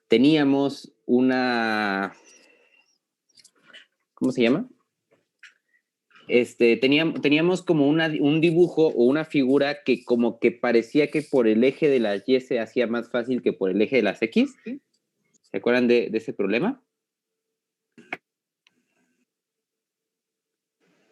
teníamos una, ¿cómo se llama? Teníamos como un dibujo o una figura que como que parecía que por el eje de las Y se hacía más fácil que por el eje de las X. ¿Se acuerdan de ese problema?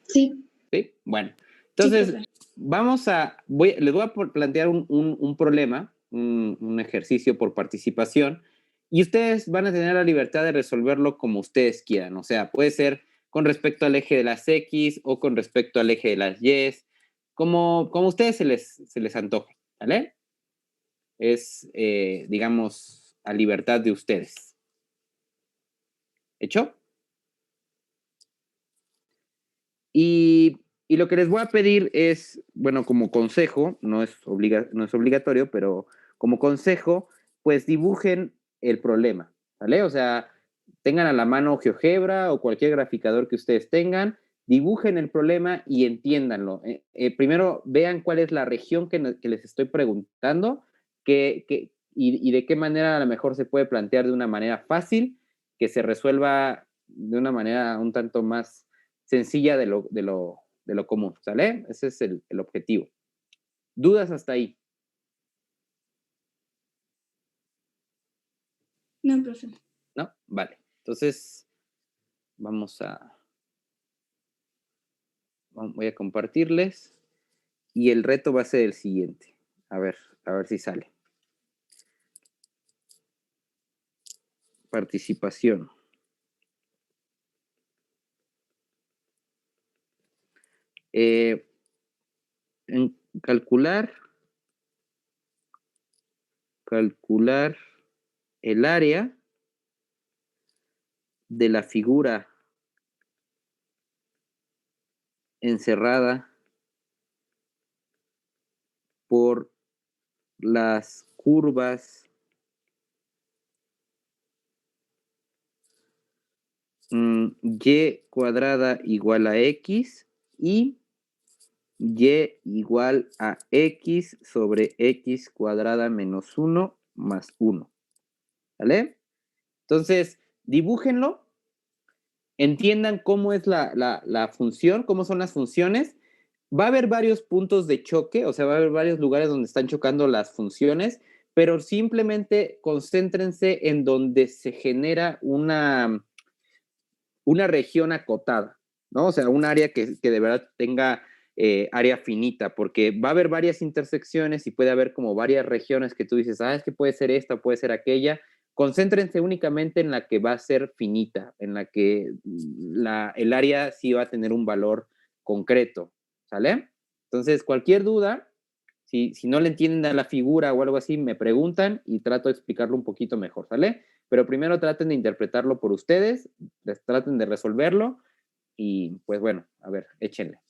Sí. Sí, bueno. Sí, Entonces, profe. les voy a plantear un problema, un ejercicio por participación, y ustedes van a tener la libertad de resolverlo como ustedes quieran. O sea, puede ser con respecto al eje de las X o con respecto al eje de las Y, como a ustedes se les antoje, ¿vale? Es, digamos, a libertad de ustedes. ¿Hecho? Y lo que les voy a pedir es, bueno, como consejo, no es obligatorio, pero como consejo, pues dibujen el problema, ¿vale? O sea, tengan a la mano GeoGebra o cualquier graficador que ustedes tengan, dibujen el problema y entiéndanlo. Primero vean cuál es la región que les estoy preguntando y de qué manera a lo mejor se puede plantear de una manera fácil, que se resuelva de una manera un tanto más sencilla de lo común, ¿sale? Ese es el objetivo. ¿Dudas hasta ahí? No, profe. ¿No? Vale. Entonces, vamos a... voy a compartirles y el reto va a ser el siguiente. A ver si sale. Participación. En calcular el área de la figura encerrada por las curvas y cuadrada igual a x y y igual a x sobre x cuadrada menos 1 más 1. ¿Vale? Entonces, dibújenlo, entiendan cómo es la función, cómo son las funciones. Va a haber varios puntos de choque, o sea, va a haber varios lugares donde están chocando las funciones, pero simplemente concéntrense en donde se genera una región acotada, ¿no? O sea, un área que de verdad tenga área finita, porque va a haber varias intersecciones y puede haber como varias regiones que tú dices, es que puede ser esta, puede ser aquella. Concéntrense únicamente en la que va a ser finita, en la que el área sí va a tener un valor concreto, ¿sale? Entonces, cualquier duda, si no le entienden a la figura o algo así, me preguntan y trato de explicarlo un poquito mejor, ¿sale? Pero primero traten de interpretarlo por ustedes, traten de resolverlo y pues bueno, a ver, échenle.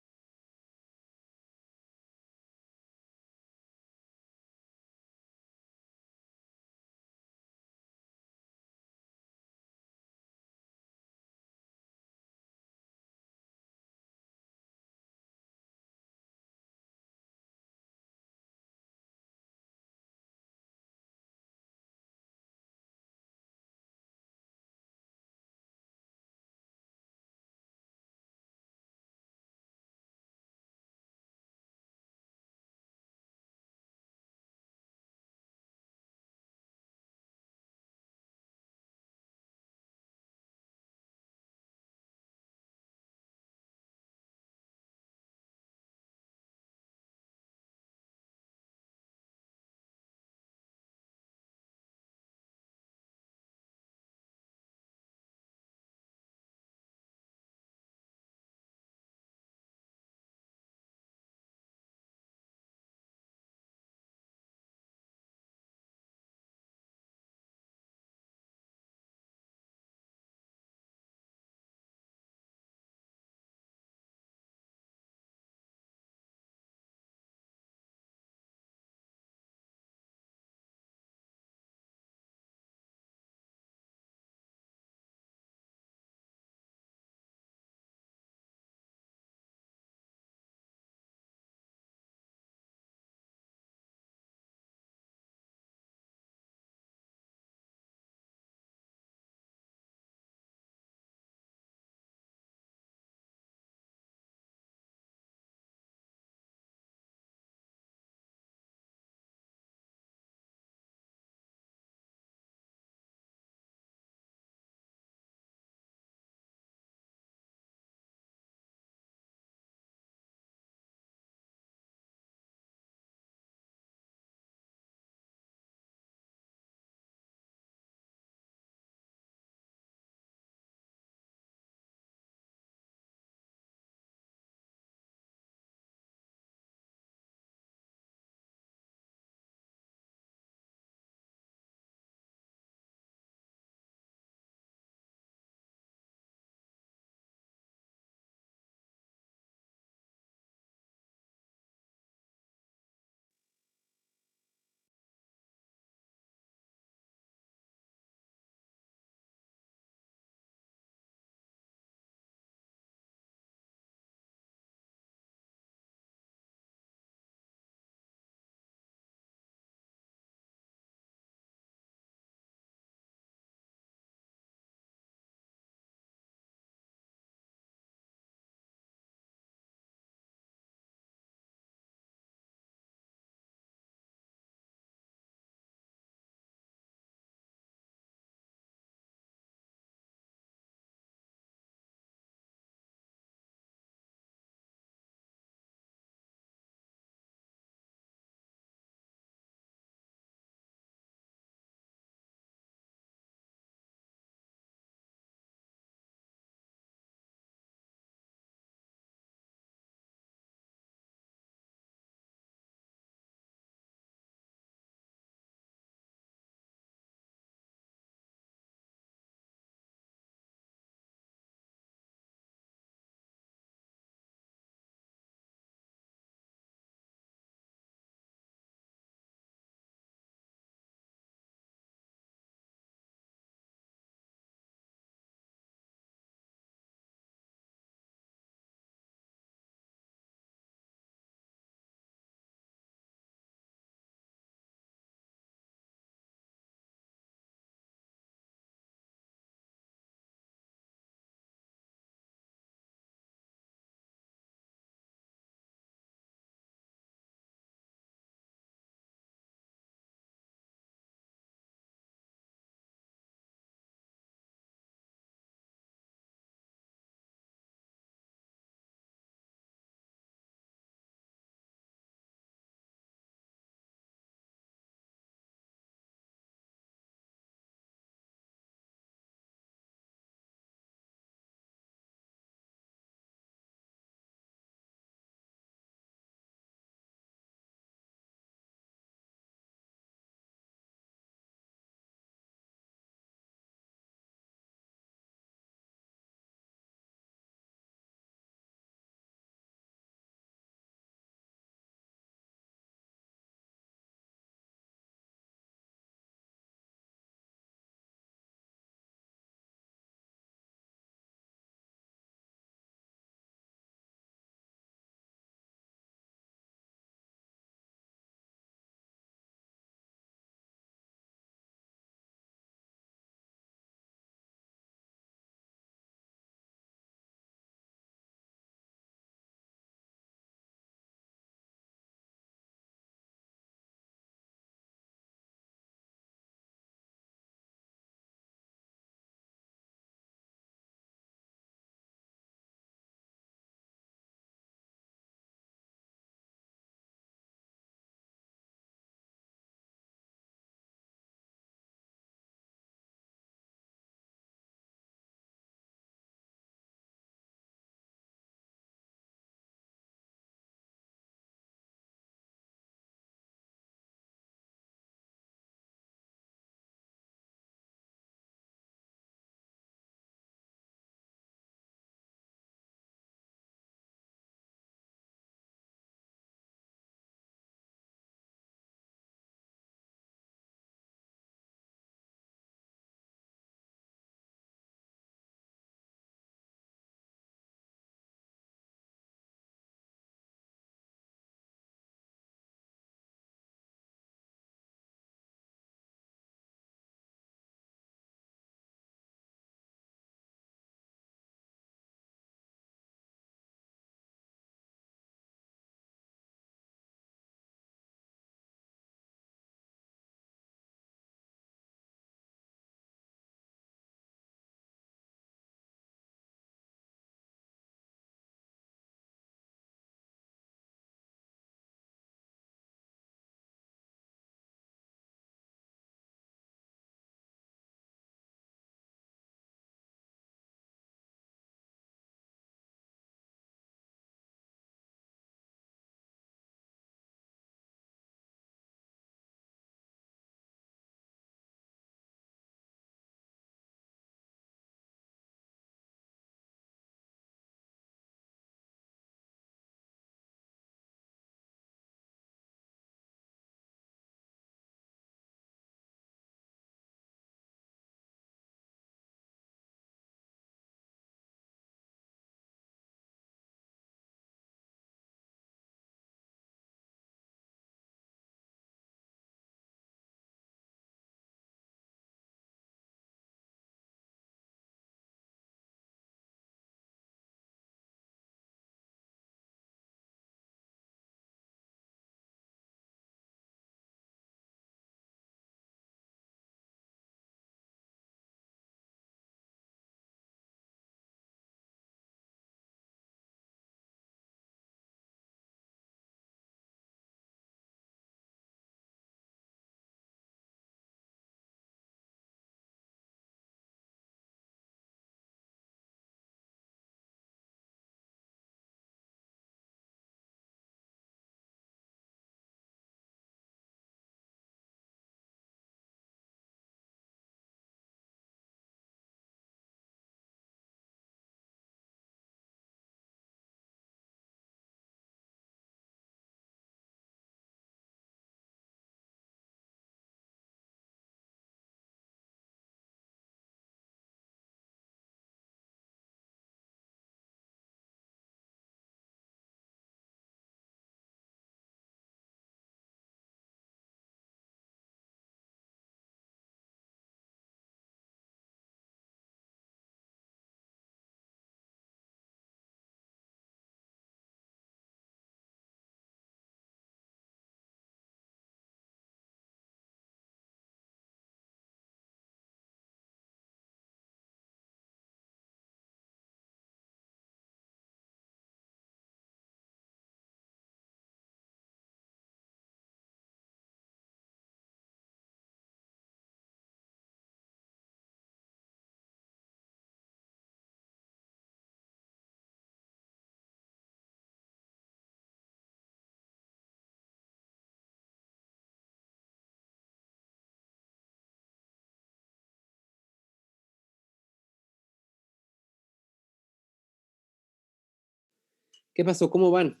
¿Qué pasó? ¿Cómo van?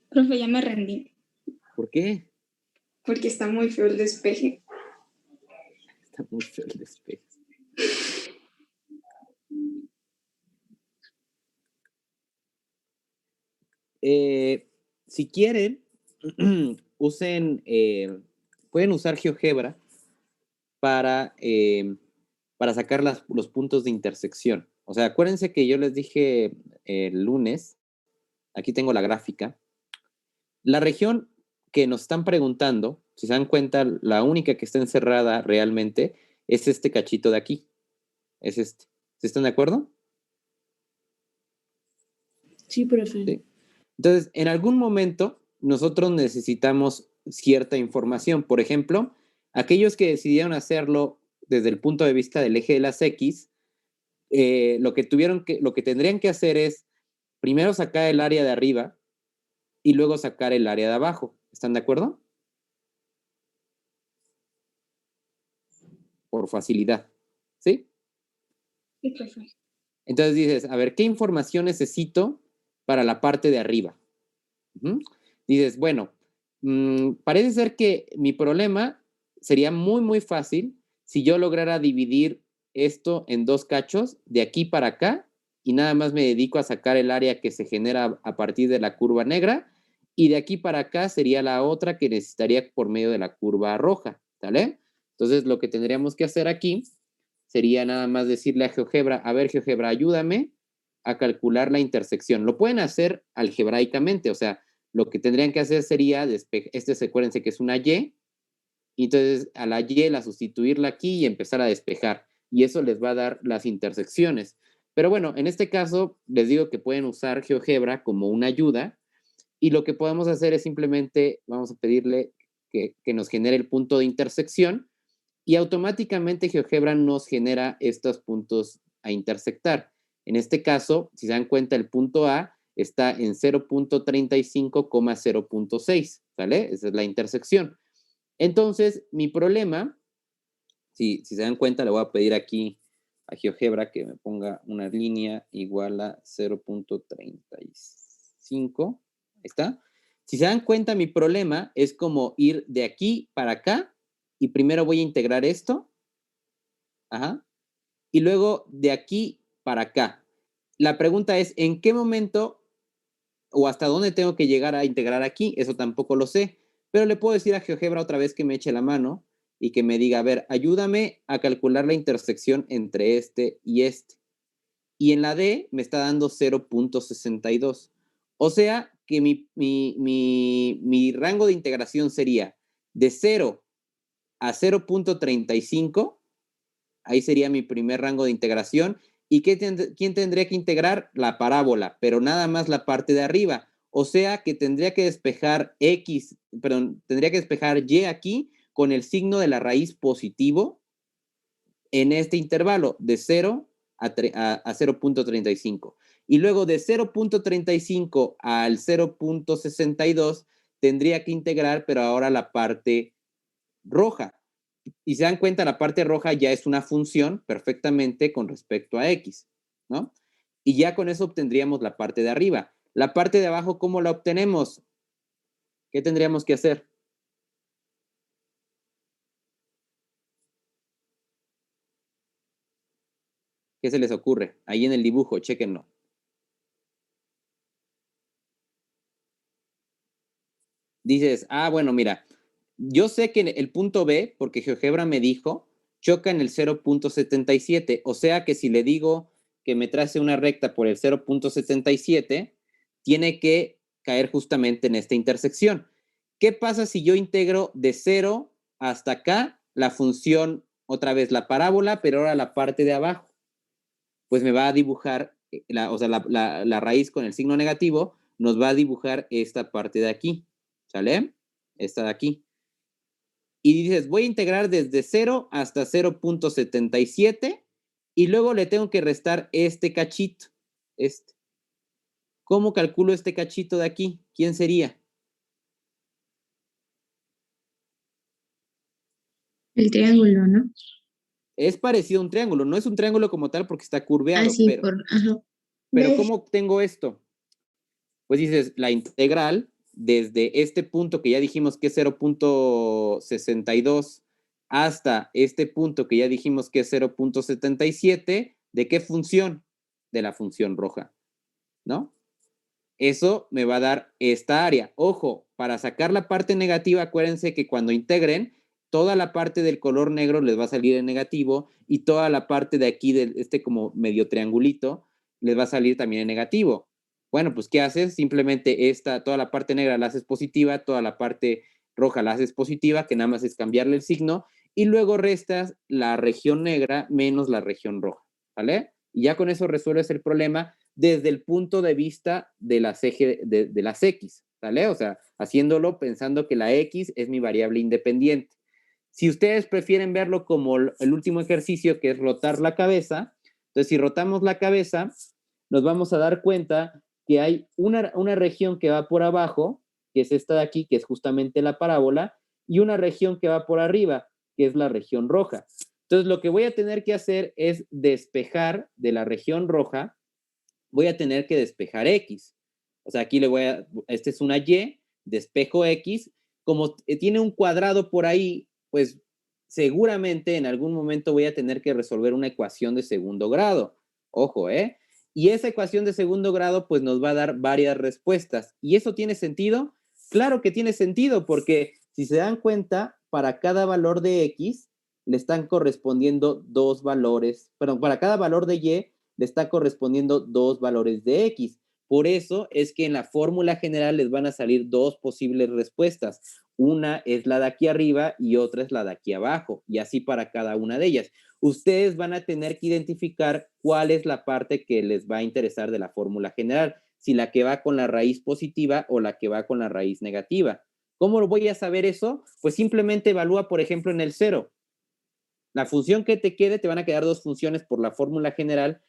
Profe, ya me rendí, ¿Por qué? porque está muy feo el despeje. Está muy feo el despeje. Si quieren, usen, pueden usar GeoGebra para, para sacar los puntos de intersección. O sea, acuérdense que yo les dije el lunes, aquí tengo la gráfica, la región que nos están preguntando, si se dan cuenta, la única que está encerrada realmente es este cachito de aquí. Es este. ¿Sí están de acuerdo? Sí, profe. Sí. Entonces, en algún momento nosotros necesitamos cierta información. Por ejemplo, aquellos que decidieron hacerlo desde el punto de vista del eje de las X, lo que tendrían que hacer es primero sacar el área de arriba y luego sacar el área de abajo. ¿Están de acuerdo? Por facilidad. ¿Sí? Sí, profe. Entonces dices, a ver, ¿qué información necesito para la parte de arriba? Dices, bueno, parece ser que mi problema sería muy, muy fácil si yo lograra dividir esto en dos cachos de aquí para acá y nada más me dedico a sacar el área que se genera a partir de la curva negra y de aquí para acá sería la otra que necesitaría por medio de la curva roja, ¿sale? Entonces lo que tendríamos que hacer aquí sería nada más decirle a GeoGebra, a ver GeoGebra, ayúdame a calcular la intersección. Lo pueden hacer algebraicamente, o sea, lo que tendrían que hacer sería, acuérdense que es una Y, y entonces a la Y la sustituirla aquí y empezar a despejar. Y eso les va a dar las intersecciones. Pero bueno, en este caso les digo que pueden usar GeoGebra como una ayuda y lo que podemos hacer es simplemente, vamos a pedirle que nos genere el punto de intersección y automáticamente GeoGebra nos genera estos puntos a intersectar. En este caso, si se dan cuenta, el punto A está en 0.35,0.6, ¿vale? Esa es la intersección. Entonces, mi problema, si se dan cuenta, le voy a pedir aquí a GeoGebra que me ponga una línea igual a 0.35. Ahí está. Si se dan cuenta, mi problema es como ir de aquí para acá y primero voy a integrar esto. Ajá. Y luego de aquí para acá. La pregunta es, ¿en qué momento o hasta dónde tengo que llegar a integrar aquí? Eso tampoco lo sé, pero le puedo decir a GeoGebra otra vez que me eche la mano y que me diga, a ver, ayúdame a calcular la intersección entre este y este. Y en la D me está dando 0.62. O sea que mi rango de integración sería de 0 a 0.35. Ahí sería mi primer rango de integración. ¿Y quién tendría que integrar? La parábola, pero nada más la parte de arriba. O sea que tendría que despejar X, perdón, tendría que despejar Y aquí con el signo de la raíz positivo en este intervalo de 0 a 0.35. Y luego de 0.35 al 0.62 tendría que integrar, pero ahora la parte roja. Y se dan cuenta, la parte roja ya es una función perfectamente con respecto a X, ¿no? Y ya con eso obtendríamos la parte de arriba. La parte de abajo, ¿cómo la obtenemos? ¿Qué tendríamos que hacer? ¿Qué se les ocurre? Ahí en el dibujo, chéquenlo. Dices, bueno, mira, yo sé que el punto B, porque GeoGebra me dijo, choca en el 0.77, o sea que si le digo que me trace una recta por el 0.77, tiene que caer justamente en esta intersección. ¿Qué pasa si yo integro de 0 hasta acá la función, otra vez la parábola, pero ahora la parte de abajo? Pues me va a dibujar, la raíz con el signo negativo nos va a dibujar esta parte de aquí, ¿sale? Esta de aquí. Y dices, voy a integrar desde 0 hasta 0.77 y luego le tengo que restar este cachito, este. ¿Cómo calculo este cachito de aquí? ¿Quién sería? El triángulo, ¿no? Es parecido a un triángulo, no es un triángulo como tal porque está curveado, Sí, pero Pero ¿cómo obtengo esto? Pues dices, la integral desde este punto que ya dijimos que es 0.62 hasta este punto que ya dijimos que es 0.77, ¿de qué función? De la función roja, ¿no? Eso me va a dar esta área. Ojo, para sacar la parte negativa, acuérdense que cuando integren, toda la parte del color negro les va a salir en negativo y toda la parte de aquí, de este como medio triangulito, les va a salir también en negativo. Bueno, pues ¿qué haces? Simplemente toda la parte negra la haces positiva, toda la parte roja la haces positiva, que nada más es cambiarle el signo, y luego restas la región negra menos la región roja, ¿vale? Y ya con eso resuelves el problema desde el punto de vista de las, de las X, ¿vale? O sea, haciéndolo pensando que la X es mi variable independiente. Si ustedes prefieren verlo como el último ejercicio, que es rotar la cabeza, entonces si rotamos la cabeza, nos vamos a dar cuenta que hay una región que va por abajo, que es esta de aquí, que es justamente la parábola, y una región que va por arriba, que es la región roja. Entonces, lo que voy a tener que hacer es despejar de la región roja, voy a tener que despejar X. O sea, aquí esta es una Y, despejo X. Como tiene un cuadrado por ahí, pues seguramente en algún momento voy a tener que resolver una ecuación de segundo grado. Ojo, ¿eh? Y esa ecuación de segundo grado, pues nos va a dar varias respuestas. ¿Y eso tiene sentido? Claro que tiene sentido, porque si se dan cuenta, para cada valor de X le están correspondiendo dos valores, perdón, para cada valor de Y le está correspondiendo dos valores de X. Por eso es que en la fórmula general les van a salir dos posibles respuestas. Una es la de aquí arriba y otra es la de aquí abajo, y así para cada una de ellas. Ustedes van a tener que identificar cuál es la parte que les va a interesar de la fórmula general, si la que va con la raíz positiva o la que va con la raíz negativa. ¿Cómo lo voy a saber eso? Pues simplemente evalúa, por ejemplo, en el cero. La función que te quede, te van a quedar dos funciones por la fórmula general,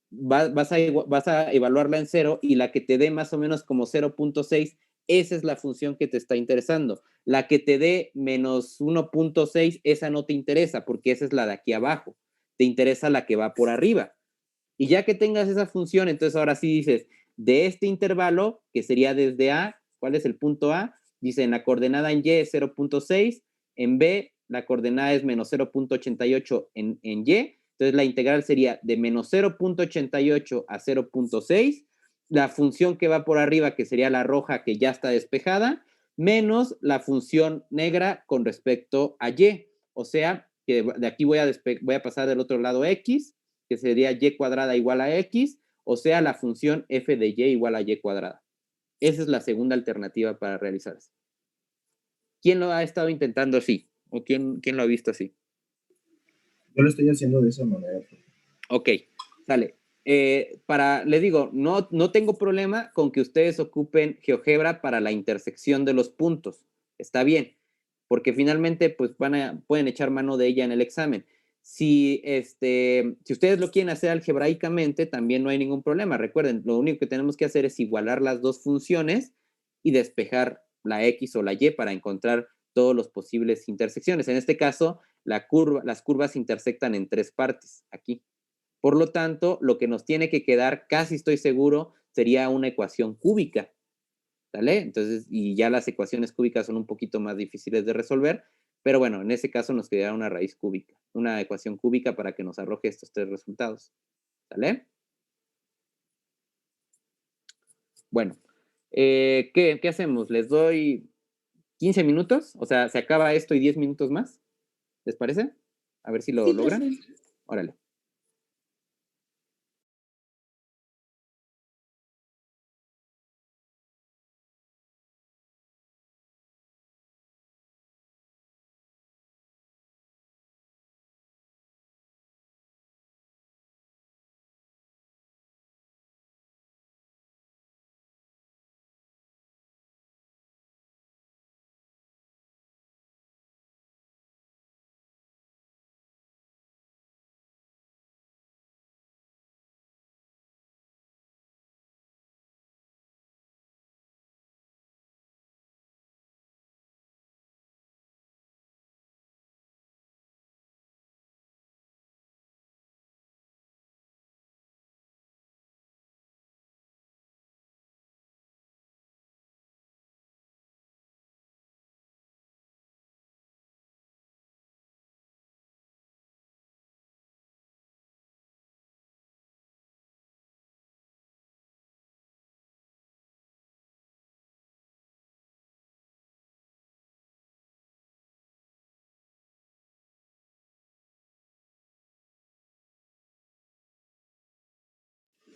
vas a evaluarla en cero y la que te dé más o menos como 0.6, esa es la función que te está interesando. La que te dé menos 1.6, esa no te interesa porque esa es la de aquí abajo. Te interesa la que va por arriba. Y ya que tengas esa función, entonces ahora sí dices, de este intervalo, que sería desde A, ¿cuál es el punto A? Dice, en la coordenada en Y es 0.6, en B la coordenada es menos 0.88 en Y, entonces la integral sería de menos 0.88 a 0.6, la función que va por arriba, que sería la roja, que ya está despejada, menos la función negra con respecto a Y. O sea, que de aquí voy a pasar del otro lado X, que sería Y cuadrada igual a X, o sea, la función f de Y igual a Y cuadrada. Esa es la segunda alternativa para realizarse. ¿Quién lo ha estado intentando así? ¿O quién lo ha visto así? Yo lo estoy haciendo de esa manera. Ok, sale. Les digo, no tengo problema con que ustedes ocupen GeoGebra para la intersección de los puntos. Está bien, porque finalmente pues pueden echar mano de ella en el examen. Si ustedes lo quieren hacer algebraicamente, también no hay ningún problema. Recuerden, lo único que tenemos que hacer es igualar las dos funciones y despejar la X o la Y para encontrar todos los posibles intersecciones. En este caso, las curvas intersectan en tres partes, aquí. Por lo tanto, lo que nos tiene que quedar, casi estoy seguro, sería una ecuación cúbica, ¿vale? Entonces, y ya las ecuaciones cúbicas son un poquito más difíciles de resolver, pero bueno, en ese caso nos quedará una raíz cúbica, una ecuación cúbica para que nos arroje estos tres resultados, ¿vale? Bueno, ¿qué hacemos? ¿Les doy 15 minutos? O sea, ¿se acaba esto y 10 minutos más? ¿Les parece? A ver si lo Sí, logran. profe. Órale.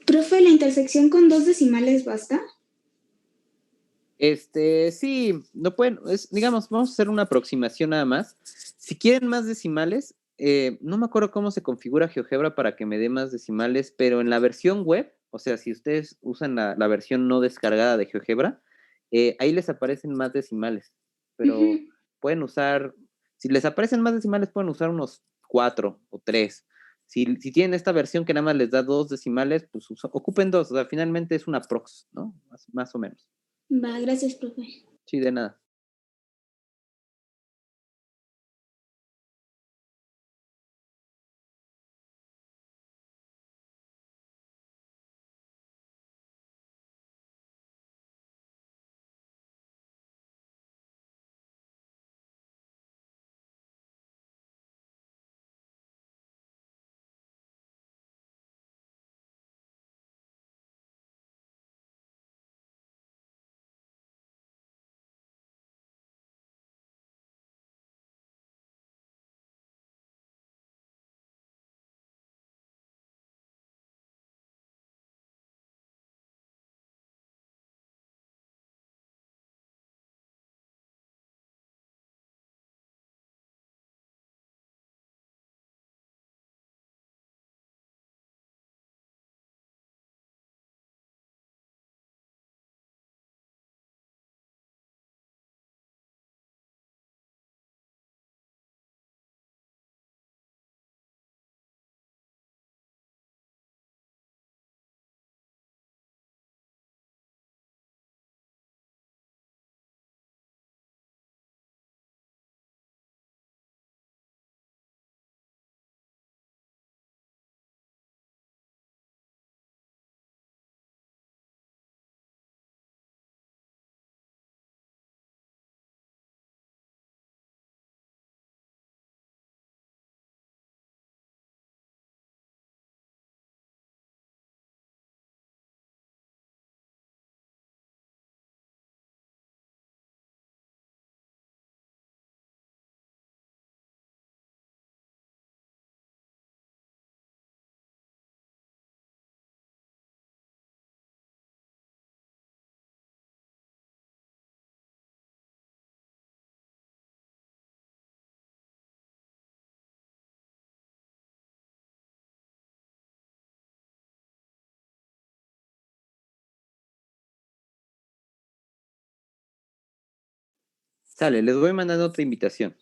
Profe, ¿la intersección con 2 decimales basta? Sí, no pueden, digamos, vamos a hacer una aproximación nada más. Si quieren más decimales, no me acuerdo cómo se configura GeoGebra para que me dé más decimales, pero en la versión web, o sea, si ustedes usan la versión no descargada de GeoGebra, ahí les aparecen más decimales, pero pueden usar, si les aparecen más decimales, pueden usar unos 4 o 3. Si tienen esta versión que nada más les da 2 decimales, pues ocupen 2, o sea, finalmente es una prox, ¿no? Más o menos. Va, gracias, profe. Sí, de nada. Sale, les voy mandando otra invitación.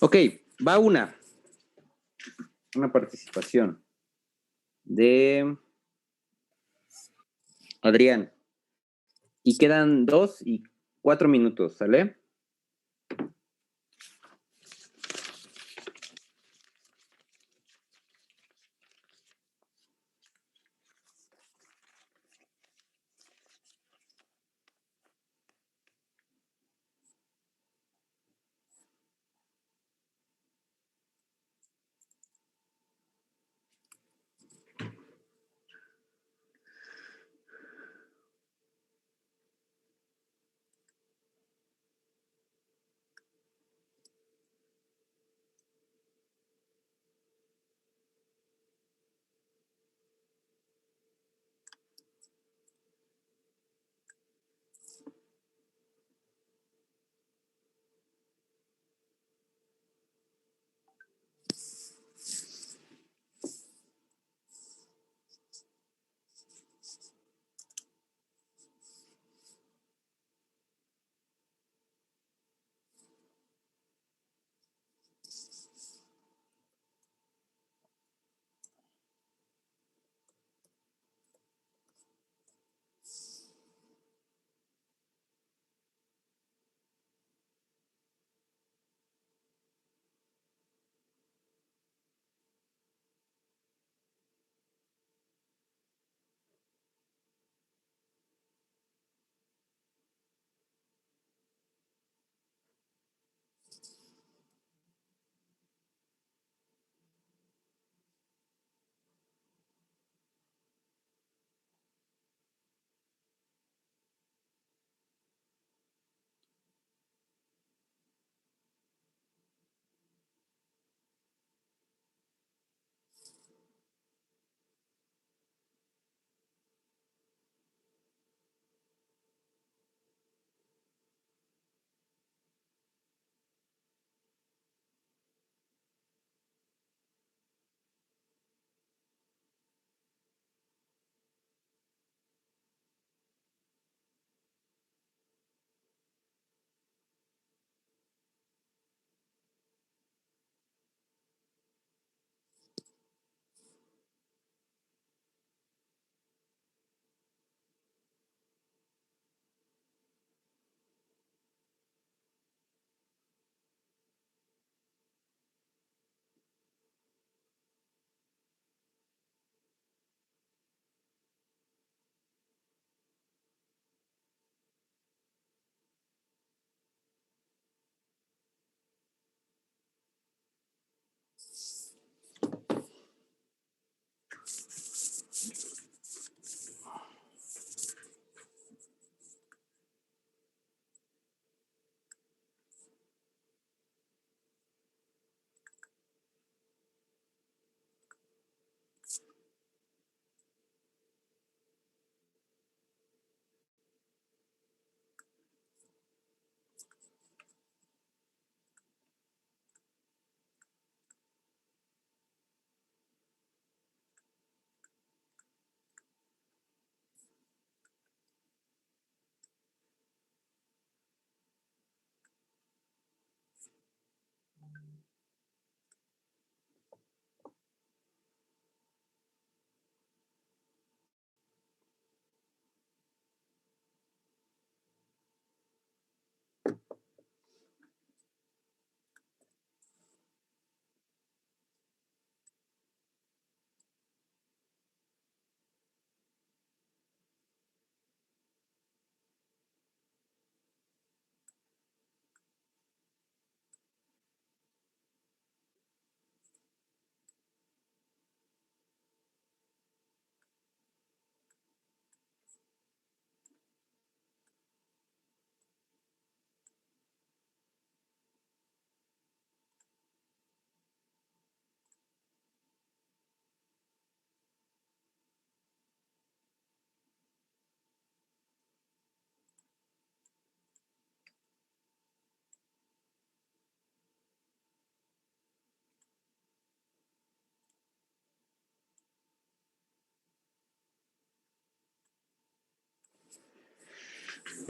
Ok, va una participación de Adrián. Y quedan 2 y 4 minutos, ¿sale?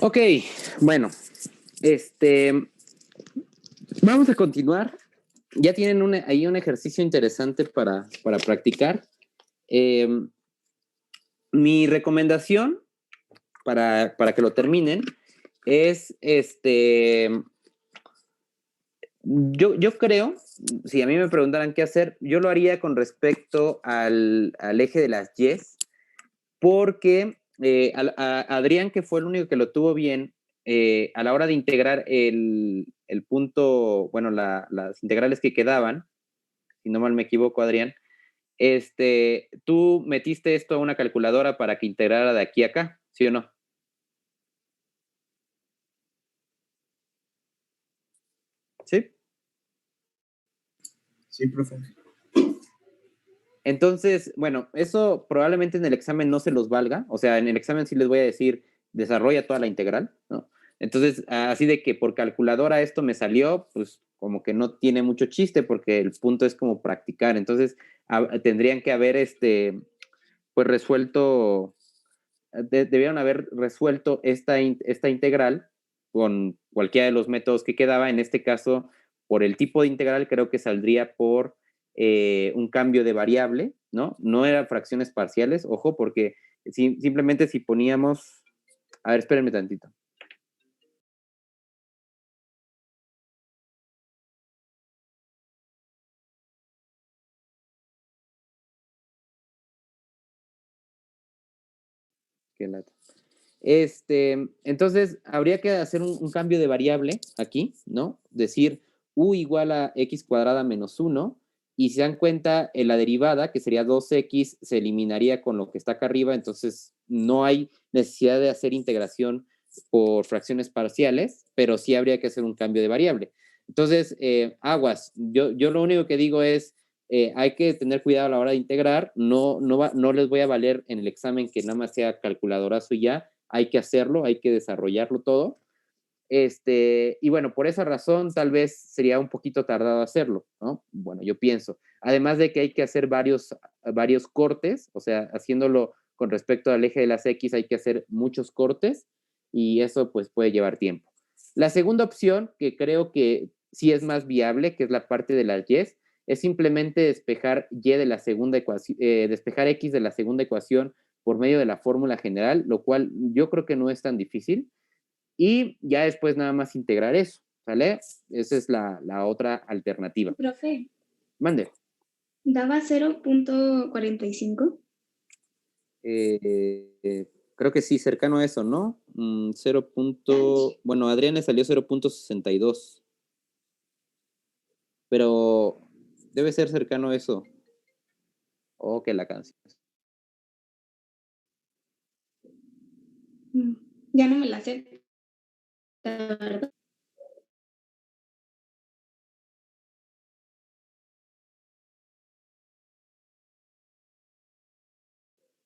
Ok, bueno, vamos a continuar ya tienen ahí un ejercicio interesante para practicar. Mi recomendación para que lo terminen es yo creo, si a mí me preguntaran qué hacer, yo lo haría con respecto al eje de las yes, porque a Adrián, que fue el único que lo tuvo bien, a la hora de integrar el punto, bueno, las integrales que quedaban, si no mal me equivoco, Adrián, tú metiste esto a una calculadora para que integrara de aquí a acá, ¿sí o no? ¿Sí? Sí, profe. Entonces, bueno, eso probablemente en el examen no se los valga, o sea, en el examen sí les voy a decir, desarrolla toda la integral, ¿no? Entonces, así de que por calculadora esto me salió, pues como que no tiene mucho chiste porque el punto es como practicar. Entonces, tendrían que haber, pues resuelto, debieron haber resuelto esta integral con cualquiera de los métodos que quedaba. En este caso, por el tipo de integral, creo que saldría por un cambio de variable, ¿no? No eran fracciones parciales, ojo, porque simplemente si poníamos... A ver, espérenme tantito. Qué lata. Entonces, habría que hacer un cambio de variable aquí, ¿no? Decir u igual a x cuadrada menos 1, y si se dan cuenta, en la derivada, que sería 2x, se eliminaría con lo que está acá arriba, entonces no hay necesidad de hacer integración por fracciones parciales, pero sí habría que hacer un cambio de variable. Entonces, aguas, yo lo único que digo es, hay que tener cuidado a la hora de integrar, no les voy a valer en el examen que nada más sea calculadorazo y ya, hay que hacerlo, hay que desarrollarlo todo. Y bueno, por esa razón tal vez sería un poquito tardado hacerlo, ¿no? Bueno, yo pienso. Además de que hay que hacer varios cortes, o sea, haciéndolo con respecto al eje de las X hay que hacer muchos cortes y eso pues puede llevar tiempo. La segunda opción, que creo que sí es más viable, que es la parte de las Y, es simplemente despejar Y de la segunda ecuación, despejar X de la segunda ecuación por medio de la fórmula general, lo cual yo creo que no es tan difícil. Y ya después nada más integrar eso, ¿sale? Esa es la otra alternativa. Profe, Mande. ¿daba 0.45? Creo que sí, cercano a eso, ¿no? 0. Bueno, a Adrián le salió 0.62. Pero debe ser cercano a eso. Oh, que la canción. Ya no me la sé. La verdad.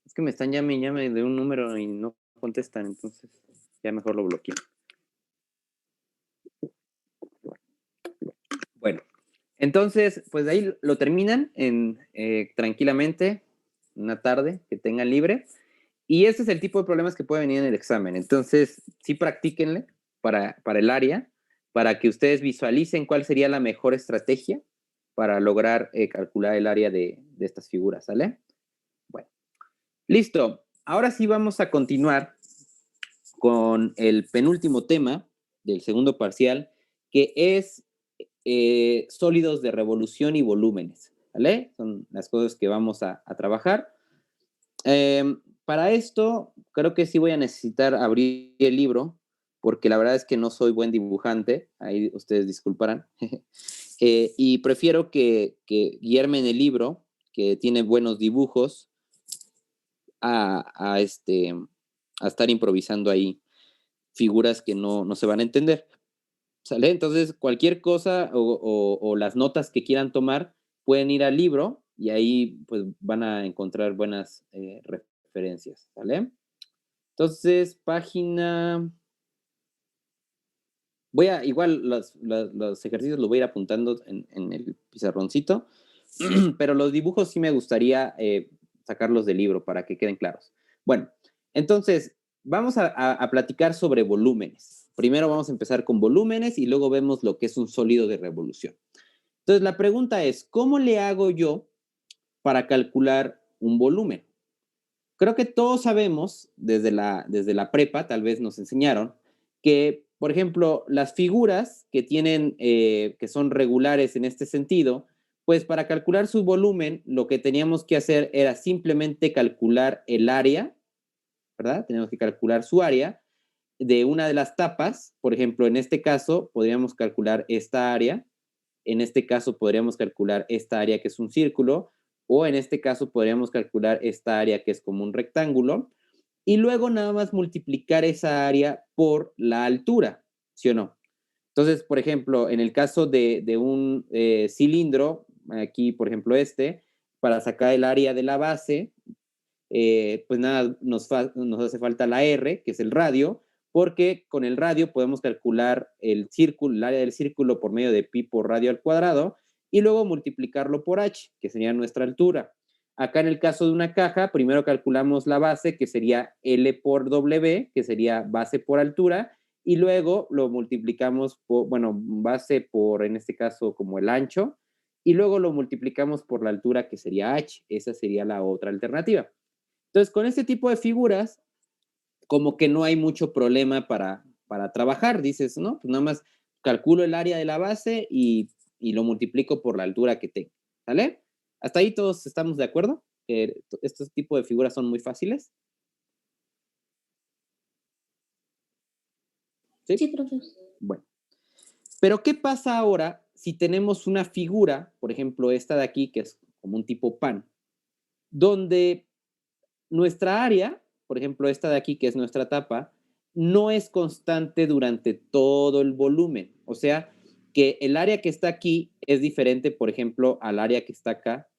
Es que me están llame y llame de un número y no contestan, entonces ya mejor lo bloqueo. Bueno, entonces, pues de ahí lo terminan tranquilamente, una tarde que tengan libre. Y ese es el tipo de problemas que puede venir en el examen. Entonces, sí practíquenle para el área, para que ustedes visualicen cuál sería la mejor estrategia para lograr calcular el área de estas figuras, ¿sale? Bueno, listo. Ahora sí vamos a continuar con el penúltimo tema del segundo parcial, que es sólidos de revolución y volúmenes, ¿vale? Son las cosas que vamos a trabajar. Para esto, creo que sí voy a necesitar abrir el libro, porque la verdad es que no soy buen dibujante, ahí ustedes disculparán, y prefiero que guiarme en el libro, que tiene buenos dibujos, a estar improvisando ahí figuras que no se van a entender. ¿Sale? Entonces, cualquier cosa o las notas que quieran tomar, pueden ir al libro y ahí pues van a encontrar buenas referencias, ¿vale? Entonces, página... igual los ejercicios los voy a ir apuntando en el pizarroncito, pero los dibujos sí me gustaría sacarlos del libro para que queden claros. Bueno, entonces, vamos a platicar sobre volúmenes. Primero vamos a empezar con volúmenes y luego vemos lo que es un sólido de revolución. Entonces, la pregunta es, ¿cómo le hago yo para calcular un volumen? Creo que todos sabemos, desde la prepa, tal vez nos enseñaron, que, por ejemplo, las figuras que tienen, que son regulares en este sentido, pues para calcular su volumen, lo que teníamos que hacer era simplemente calcular el área, ¿verdad? Tenemos que calcular su área de una de las tapas. Por ejemplo, en este caso, podríamos calcular esta área. En este caso, podríamos calcular esta área que es un círculo, o en este caso, podríamos calcular esta área que es como un rectángulo, y luego nada más multiplicar esa área por la altura, ¿sí o no? Entonces, por ejemplo, en el caso de un cilindro, aquí, por ejemplo, para sacar el área de la base, pues nada, nos hace falta la R, que es el radio, porque con el radio podemos calcular el área del círculo por medio de pi por radio al cuadrado, y luego multiplicarlo por h, que sería nuestra altura. Acá en el caso de una caja, primero calculamos la base, que sería L por W, que sería base por altura, y luego lo multiplicamos por, bueno, base por, en este caso, como el ancho, y luego lo multiplicamos por la altura, que sería h. Esa sería la otra alternativa. Entonces, con este tipo de figuras, como que no hay mucho problema para trabajar. Dices, no, pues nada más calculo el área de la base y lo multiplico por la altura que tengo. ¿Sale? ¿Hasta ahí todos estamos de acuerdo? Estos tipos de figuras son muy fáciles. ¿Sí? Sí, profe. Bueno. Pero, ¿qué pasa ahora si tenemos una figura, por ejemplo, esta de aquí, que es como un tipo pan, donde nuestra área, por ejemplo, esta de aquí, que es nuestra tapa, no es constante durante todo el volumen? O sea, que el área que está aquí es diferente, por ejemplo, al área que está acá,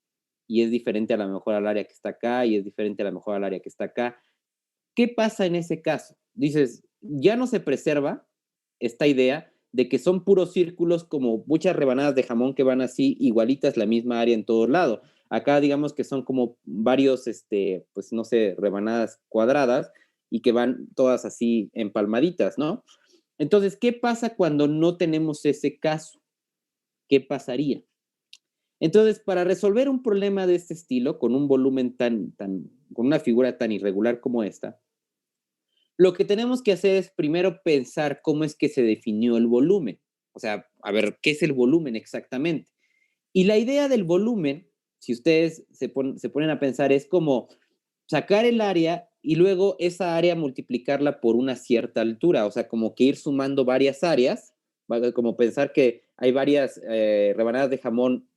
y es diferente a lo mejor al área que está acá, y es diferente a lo mejor al área que está acá. ¿Qué pasa en ese caso? Dices, ya no se preserva esta idea de que son puros círculos, como muchas rebanadas de jamón que van así igualitas, la misma área en todos lados. Acá digamos que son como varios, pues no sé, rebanadas cuadradas y que van todas así empalmaditas, ¿no? Entonces, ¿qué pasa cuando no tenemos ese caso? ¿Qué pasaría? Entonces, para resolver un problema de este estilo, con un volumen con una figura tan irregular como esta, lo que tenemos que hacer es primero pensar cómo es que se definió el volumen. O sea, a ver, ¿qué es el volumen exactamente? Y la idea del volumen, si ustedes se ponen a pensar, es como sacar el área y luego esa área multiplicarla por una cierta altura. O sea, como que ir sumando varias áreas, como pensar que hay varias rebanadas de jamón,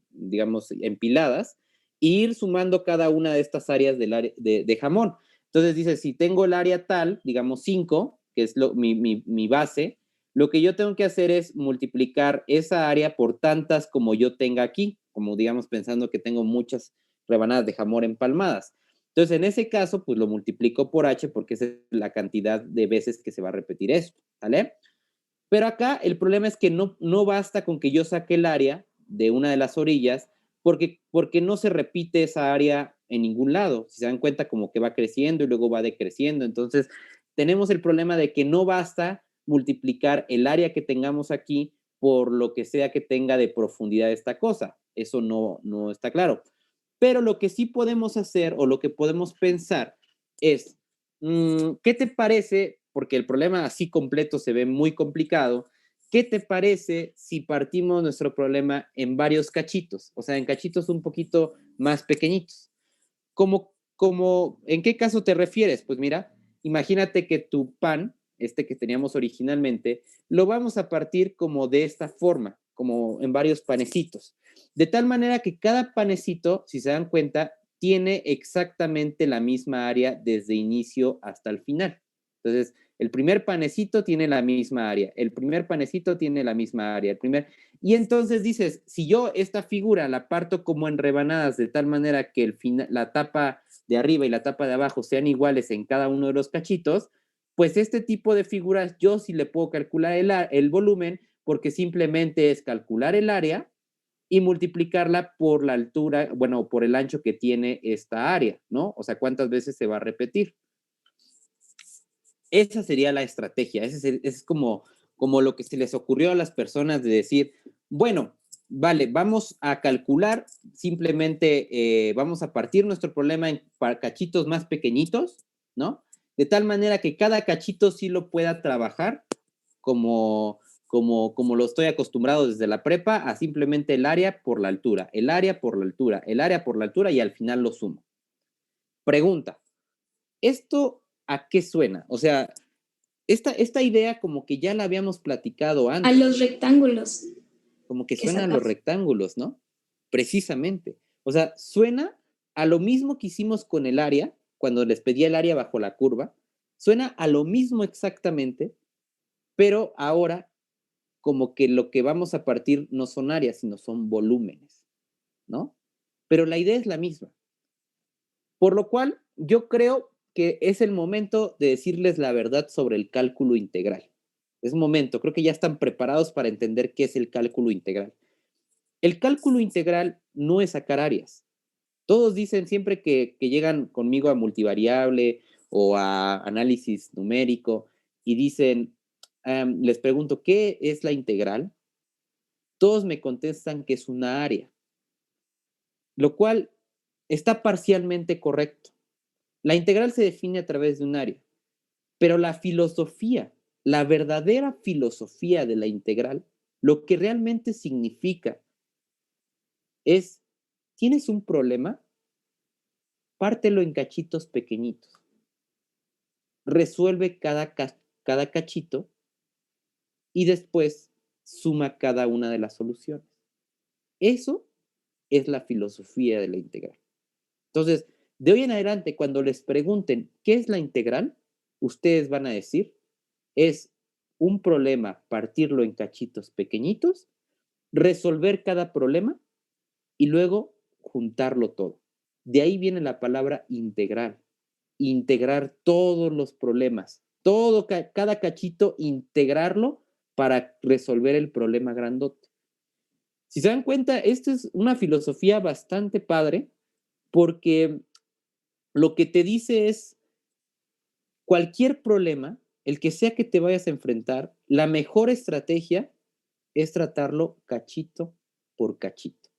digamos, empiladas, e ir sumando cada una de estas áreas de jamón. Entonces dice, si tengo el área tal, digamos 5, que es mi base, lo que yo tengo que hacer es multiplicar esa área por tantas como yo tenga aquí, como digamos pensando que tengo muchas rebanadas de jamón empalmadas. Entonces, en ese caso, pues lo multiplico por h, porque esa es la cantidad de veces que se va a repetir esto, ¿vale? Pero acá el problema es que no basta con que yo saque el área de una de las orillas, porque no se repite esa área en ningún lado. Si se dan cuenta, como que va creciendo y luego va decreciendo. Entonces, tenemos el problema de que no basta multiplicar el área que tengamos aquí por lo que sea que tenga de profundidad esta cosa. Eso no está claro. Pero lo que sí podemos hacer, o lo que podemos pensar, es, ¿qué te parece? Porque el problema así completo se ve muy complicado. ¿Qué te parece si partimos nuestro problema en varios cachitos? O sea, en cachitos un poquito más pequeñitos. ¿En qué caso te refieres? Pues mira, imagínate que tu pan, que teníamos originalmente, lo vamos a partir como de esta forma, como en varios panecitos. De tal manera que cada panecito, si se dan cuenta, tiene exactamente la misma área desde inicio hasta el final. Entonces, el primer panecito tiene la misma área, el primer panecito tiene la misma área, y entonces dices, si yo esta figura la parto como en rebanadas de tal manera que la tapa de arriba y la tapa de abajo sean iguales en cada uno de los cachitos, pues este tipo de figuras yo sí le puedo calcular el volumen, porque simplemente es calcular el área y multiplicarla por la altura, bueno, por el ancho que tiene esta área, ¿no? O sea, cuántas veces se va a repetir. Esa sería la estrategia. Ese es como lo que se les ocurrió a las personas de decir, bueno, vale, vamos a calcular, simplemente vamos a partir nuestro problema en cachitos más pequeñitos, ¿no? De tal manera que cada cachito sí lo pueda trabajar como lo estoy acostumbrado desde la prepa, a simplemente el área por la altura, el área por la altura, el área por la altura y al final lo sumo. Pregunta, ¿esto a qué suena? O sea, esta idea como que ya la habíamos platicado antes. A los rectángulos. Como que suena a los rectángulos, ¿no? Precisamente. O sea, suena a lo mismo que hicimos con el área, cuando les pedí el área bajo la curva, suena a lo mismo exactamente, pero ahora como que lo que vamos a partir no son áreas, sino son volúmenes, ¿no? Pero la idea es la misma. Por lo cual, yo creo que es el momento de decirles la verdad sobre el cálculo integral. Es momento, creo que ya están preparados para entender qué es el cálculo integral. El cálculo integral no es sacar áreas. Todos dicen siempre que llegan conmigo a multivariable o a análisis numérico y dicen, les pregunto, ¿qué es la integral? Todos me contestan que es una área, lo cual está parcialmente correcto. La integral se define a través de un área, pero la filosofía, la verdadera filosofía de la integral, lo que realmente significa es, ¿tienes un problema? Pártelo en cachitos pequeñitos. Resuelve cada cachito y después suma cada una de las soluciones. Eso es la filosofía de la integral. Entonces, de hoy en adelante, cuando les pregunten qué es la integral, ustedes van a decir, es un problema, partirlo en cachitos pequeñitos, resolver cada problema y luego juntarlo todo. De ahí viene la palabra integral. Integrar todos los problemas, cada cachito, integrarlo para resolver el problema grandote. Si se dan cuenta, esta es una filosofía bastante padre porque lo que te dice es cualquier problema, el que sea que te vayas a enfrentar, la mejor estrategia es tratarlo cachito por cachito.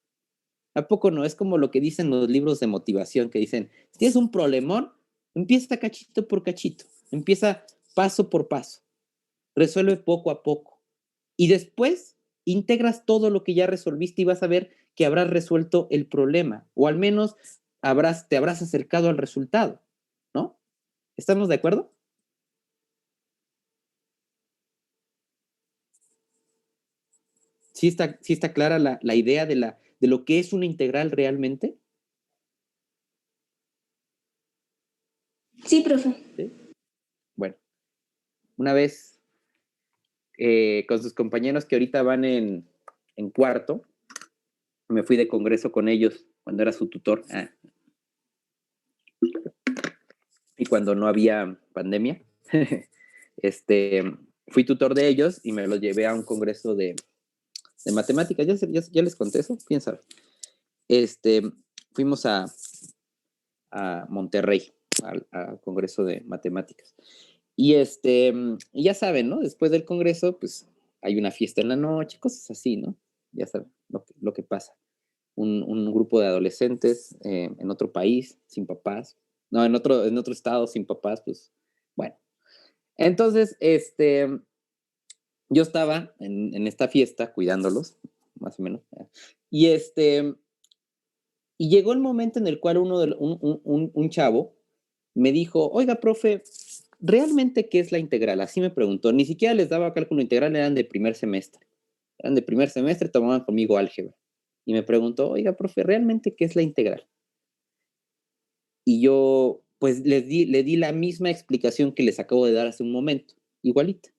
¿A poco no? Es como lo que dicen los libros de motivación, que dicen, si tienes un problemón, empieza cachito por cachito, empieza paso por paso, resuelve poco a poco. Y después integras todo lo que ya resolviste y vas a ver que habrás resuelto el problema, o al menos te habrás acercado al resultado, ¿no? ¿Estamos de acuerdo? ¿Sí está clara la idea de lo que es una integral realmente? Sí, profe. ¿Sí? Bueno, una vez con sus compañeros que ahorita van en cuarto, me fui de congreso con ellos cuando era su tutor. Y cuando no había pandemia, fui tutor de ellos y me los llevé a un congreso de matemáticas. ¿Ya les conté eso? ¿Quién sabe? Fuimos a Monterrey, al congreso de matemáticas. Y ya saben, ¿no? Después del congreso, pues hay una fiesta en la noche, cosas así, ¿no? Ya saben lo que pasa. Un grupo de adolescentes en otro país, sin papás. No, en otro estado, sin papás, pues, bueno. Entonces, yo estaba en esta fiesta cuidándolos, más o menos. Y y llegó el momento en el cual un chavo me dijo, oiga, profe, ¿realmente qué es la integral? Así me preguntó. Ni siquiera les daba cálculo integral, eran de primer semestre. Tomaban conmigo álgebra. Y me preguntó, oiga, profe, ¿realmente qué es la integral? Y yo, pues, le di la misma explicación que les acabo de dar hace un momento, igualita,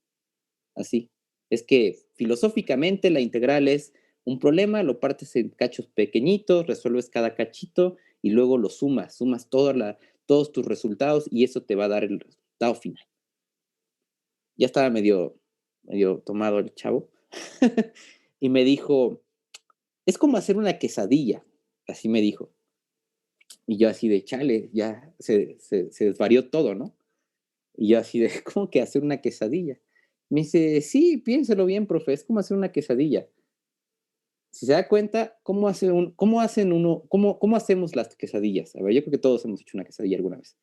así. Es que filosóficamente la integral es un problema, lo partes en cachos pequeñitos, resuelves cada cachito y luego lo sumas todos tus resultados y eso te va a dar el resultado final. Ya estaba medio tomado el chavo y me dijo, es como hacer una quesadilla, así me dijo. Y yo así de chale, ya se desvarió todo, ¿no? Y yo así de, ¿cómo que hacer una quesadilla? Me dice, sí, piénselo bien, profe, es como hacer una quesadilla. si se da cuenta, ¿cómo hacemos las quesadillas? A ver, yo creo que todos hemos hecho una quesadilla alguna vez.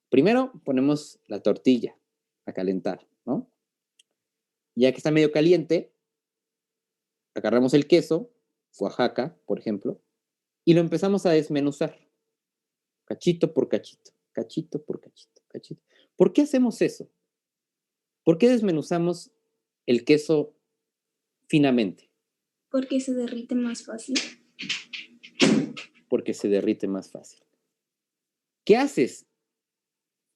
Primero ponemos la tortilla a calentar, ¿no? Ya que está medio caliente, agarramos el queso, Oaxaca, por ejemplo, y lo empezamos a desmenuzar, cachito por cachito, cachito por cachito, cachito. ¿Por qué hacemos eso? ¿Por qué desmenuzamos el queso finamente? Porque se derrite más fácil. Porque se derrite más fácil. ¿Qué haces?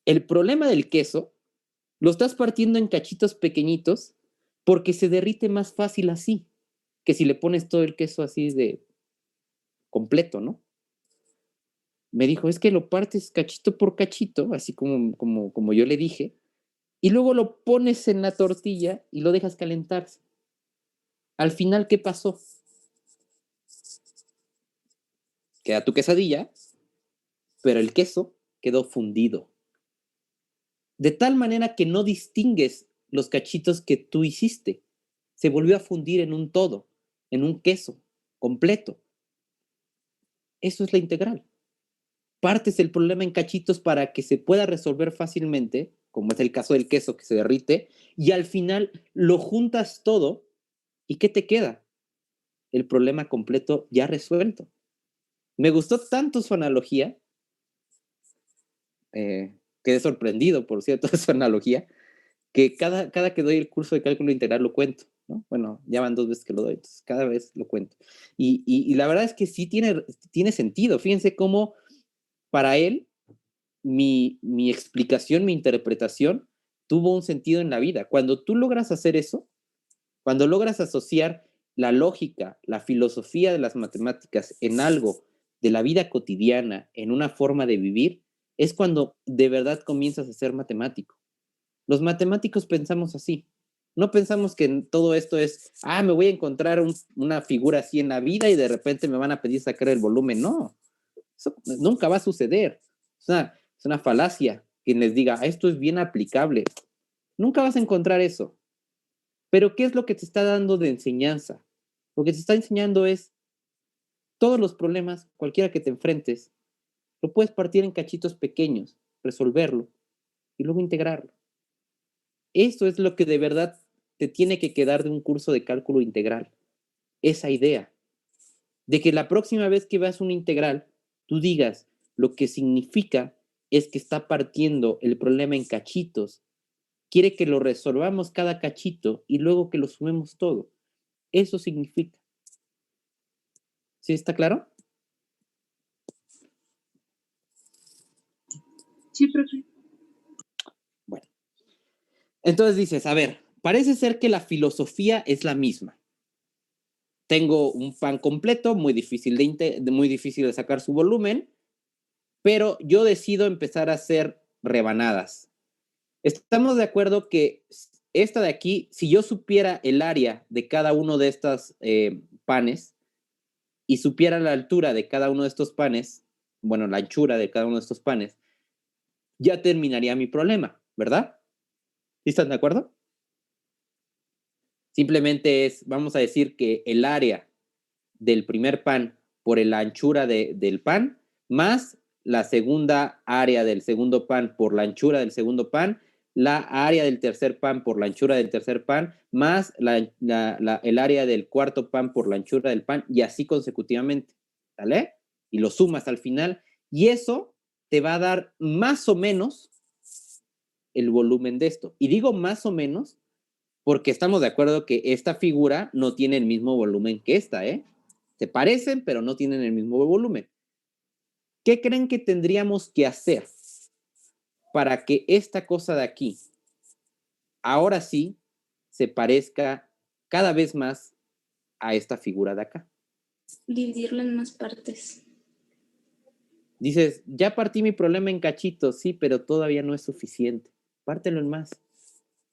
El problema del queso lo estás partiendo en cachitos pequeñitos porque se derrite más fácil así que si le pones todo el queso así de completo, ¿no? Me dijo, es que lo partes cachito por cachito, así como yo le dije, y luego lo pones en la tortilla y lo dejas calentarse. Al final, ¿qué pasó? Queda tu quesadilla, pero el queso quedó fundido. De tal manera que no distingues los cachitos que tú hiciste. Se volvió a fundir en un todo, en un queso completo. Eso es la integral. Partes el problema en cachitos para que se pueda resolver fácilmente, como es el caso del queso que se derrite, y al final lo juntas todo, ¿y qué te queda? El problema completo ya resuelto. Me gustó tanto su analogía, quedé sorprendido, por cierto, de su analogía, que cada que doy el curso de cálculo integral lo cuento, ¿no? Bueno, ya van 2 veces que lo doy, entonces cada vez lo cuento. Y la verdad es que sí tiene sentido. Fíjense cómo para él mi explicación, mi interpretación tuvo un sentido en la vida. Cuando tú logras hacer eso, cuando logras asociar la lógica, la filosofía de las matemáticas en algo de la vida cotidiana, en una forma de vivir, es cuando de verdad comienzas a ser matemático. Los matemáticos pensamos así. No pensamos que todo esto es, me voy a encontrar una figura así en la vida y de repente me van a pedir sacar el volumen. No, eso nunca va a suceder. Es una falacia quien les diga, esto es bien aplicable. Nunca vas a encontrar eso. Pero ¿qué es lo que te está dando de enseñanza? Lo que te está enseñando es todos los problemas, cualquiera que te enfrentes, lo puedes partir en cachitos pequeños, resolverlo y luego integrarlo. Eso es lo que de verdad te tiene que quedar de un curso de cálculo integral. Esa idea de que la próxima vez que veas una integral, tú digas, lo que significa es que está partiendo el problema en cachitos. Quiere que lo resolvamos cada cachito y luego que lo sumemos todo. Eso significa. ¿Sí está claro? Sí, profe. Bueno. Entonces dices, a ver, parece ser que la filosofía es la misma. Tengo un pan completo, muy difícil de sacar su volumen, pero yo decido empezar a hacer rebanadas. Estamos de acuerdo que esta de aquí, si yo supiera el área de cada uno de estos panes y supiera la altura de cada uno de estos panes, bueno, la anchura de cada uno de estos panes, ya terminaría mi problema, ¿verdad? ¿Sí están de acuerdo? Simplemente vamos a decir que el área del primer pan por la anchura del pan, más la segunda área del segundo pan por la anchura del segundo pan, la área del tercer pan por la anchura del tercer pan, más el área del cuarto pan por la anchura del pan, y así consecutivamente, ¿vale? Y lo sumas al final, y eso te va a dar más o menos el volumen de esto. Y digo más o menos porque estamos de acuerdo que esta figura no tiene el mismo volumen que esta, ¿eh? Se parecen, pero no tienen el mismo volumen. ¿Qué creen que tendríamos que hacer para que esta cosa de aquí, ahora sí, se parezca cada vez más a esta figura de acá? Dividirlo en más partes. Dices, ya partí mi problema en cachitos, sí, pero todavía no es suficiente. Pártelo en más,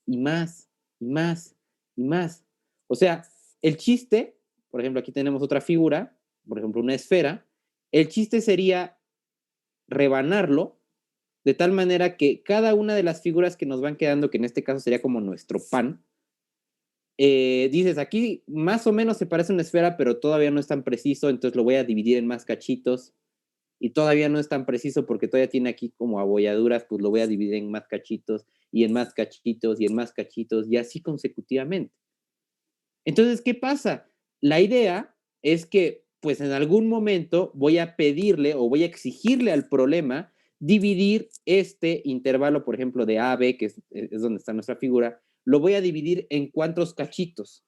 y más, y más, y más. O sea, el chiste, por ejemplo, aquí tenemos otra figura, por ejemplo, una esfera. El chiste sería rebanarlo de tal manera que cada una de las figuras que nos van quedando, que en este caso sería como nuestro pan, dices, aquí más o menos se parece a una esfera, pero todavía no es tan preciso, entonces lo voy a dividir en más cachitos, y todavía no es tan preciso porque todavía tiene aquí como abolladuras, pues lo voy a dividir en más cachitos, y en más cachitos, y en más cachitos, y así consecutivamente. Entonces, ¿qué pasa? La idea es que, pues en algún momento voy a pedirle o voy a exigirle al problema dividir este intervalo, por ejemplo, de A a B, que es donde está nuestra figura, lo voy a dividir en cuántos cachitos.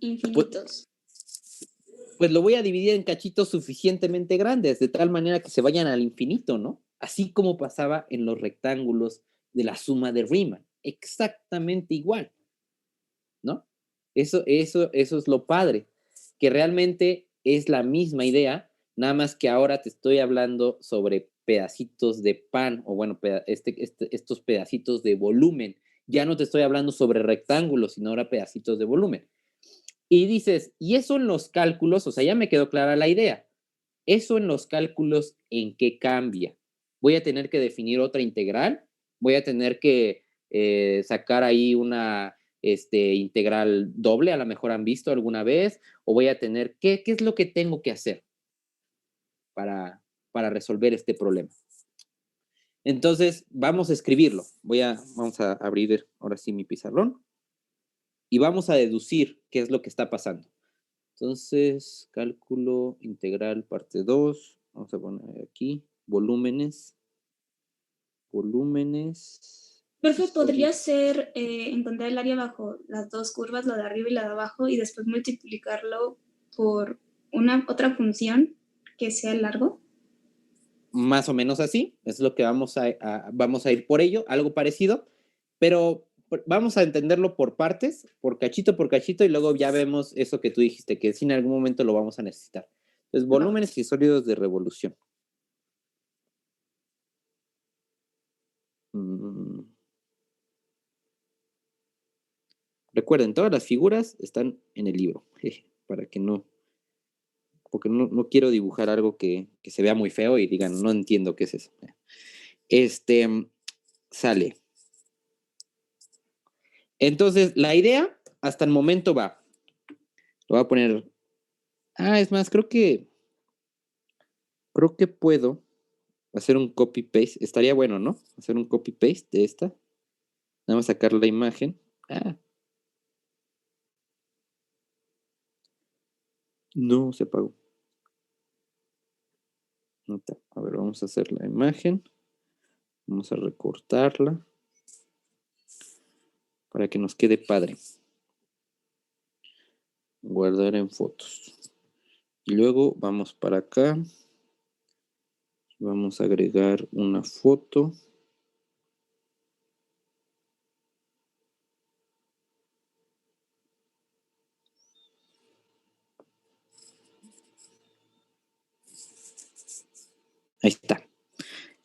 Infinitos. Pues lo voy a dividir en cachitos suficientemente grandes, de tal manera que se vayan al infinito, ¿no? Así como pasaba en los rectángulos de la suma de Riemann. Exactamente igual, ¿no? Eso es lo padre, que realmente es la misma idea, nada más que ahora te estoy hablando sobre pedacitos de pan, o bueno, estos pedacitos de volumen. Ya no te estoy hablando sobre rectángulos, sino ahora pedacitos de volumen. Y dices, ¿y eso en los cálculos? O sea, ya me quedó clara la idea. ¿Eso en los cálculos en qué cambia? ¿Voy a tener que definir otra integral? ¿Voy a tener que sacar ahí una integral doble? A lo mejor han visto alguna vez. ¿O voy a tener, qué es lo que tengo que hacer para resolver este problema? Entonces, vamos a escribirlo. Vamos a abrir ahora sí mi pizarrón. Y vamos a deducir qué es lo que está pasando. Entonces, cálculo integral parte 2. Vamos a poner aquí volúmenes. Profe, podría ser encontrar el área bajo las dos curvas, la de arriba y la de abajo, y después multiplicarlo por una otra función que sea el largo. Más o menos así, es lo que vamos a ir por ello, algo parecido, pero vamos a entenderlo por partes, por cachito, y luego ya vemos eso que tú dijiste, que si en algún momento lo vamos a necesitar. Entonces, volúmenes y sólidos de revolución. Recuerden, todas las figuras están en el libro, para que no, porque no quiero dibujar algo que se vea muy feo y digan, no entiendo qué es eso. Sale. Entonces, la idea hasta el momento va. Lo voy a poner. Es más, creo que puedo hacer un copy-paste. Estaría bueno, ¿no? Hacer un copy-paste de esta. Nada más sacar la imagen. No, se apagó. A ver, vamos a hacer la imagen. Vamos a recortarla para que nos quede padre. Guardar en fotos. Y luego vamos para acá. Vamos a agregar una foto. Ahí está.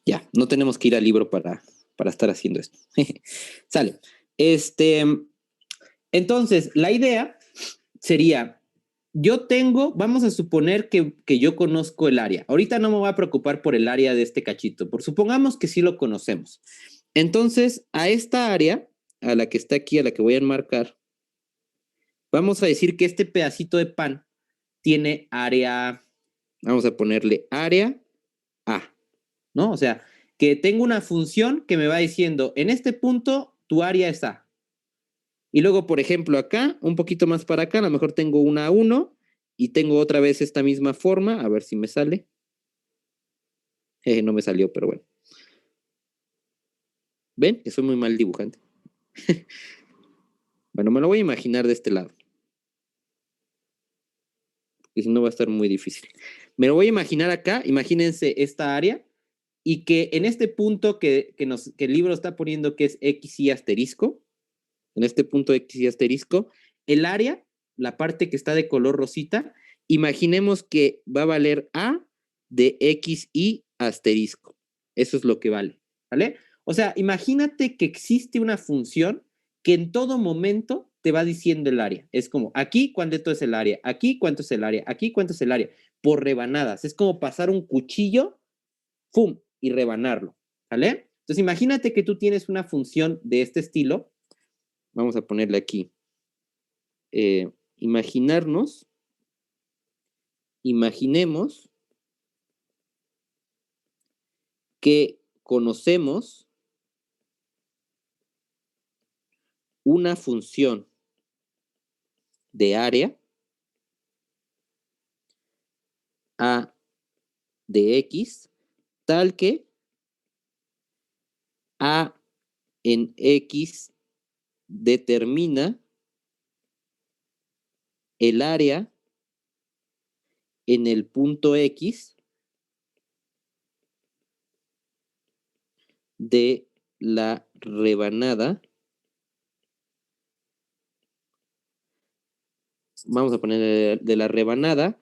Ya, no tenemos que ir al libro para estar haciendo esto. Sale. Entonces, la idea sería, vamos a suponer que yo conozco el área. Ahorita no me voy a preocupar por el área de este cachito, supongamos que sí lo conocemos. Entonces, a esta área, a la que está aquí, a la que voy a enmarcar, vamos a decir que este pedacito de pan tiene área, vamos a ponerle área A, ¿no? O sea, que tengo una función que me va diciendo, en este punto, tu área es A. Y luego, por ejemplo, acá, un poquito más para acá, a lo mejor tengo una 1 y tengo otra vez esta misma forma, a ver si me sale. No me salió, pero bueno. ¿Ven? Que soy muy mal dibujante. Bueno, me lo voy a imaginar de este lado. Porque si no va a estar muy difícil. Me lo voy a imaginar acá, imagínense esta área, y que en este punto que el libro está poniendo que es X y asterisco, en este punto X y asterisco, el área, la parte que está de color rosita, imaginemos que va a valer A de X y asterisco. Eso es lo que vale, ¿vale? O sea, imagínate que existe una función que en todo momento te va diciendo el área. Es como, aquí cuánto es el área, aquí cuánto es el área, aquí cuánto es el área, por rebanadas. Es como pasar un cuchillo, ¡fum!, y rebanarlo, ¿vale? Entonces, imagínate que tú tienes una función de este estilo. Vamos a ponerle aquí. Imaginemos que conocemos una función de área a de x, tal que a en x determina el área en el punto x de la rebanada. Vamos a poner de la rebanada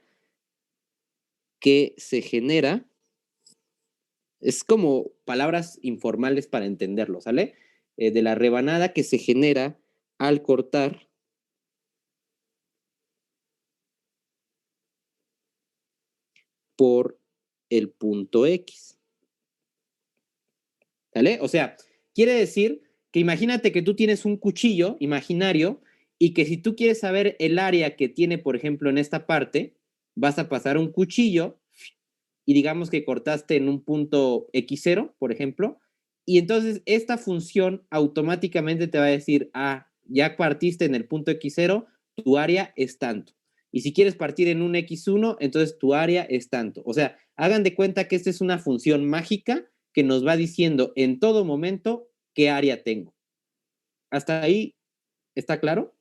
que se genera. Es como palabras informales para entenderlo, ¿sale? De la rebanada que se genera al cortar por el punto X. ¿Sale? O sea, quiere decir que imagínate que tú tienes un cuchillo imaginario y que si tú quieres saber el área que tiene, por ejemplo, en esta parte, vas a pasar un cuchillo y digamos que cortaste en un punto X0, por ejemplo, y entonces esta función automáticamente te va a decir, ya partiste en el punto X0, tu área es tanto. Y si quieres partir en un X1, entonces tu área es tanto. O sea, hagan de cuenta que esta es una función mágica que nos va diciendo en todo momento qué área tengo. ¿Hasta ahí está claro?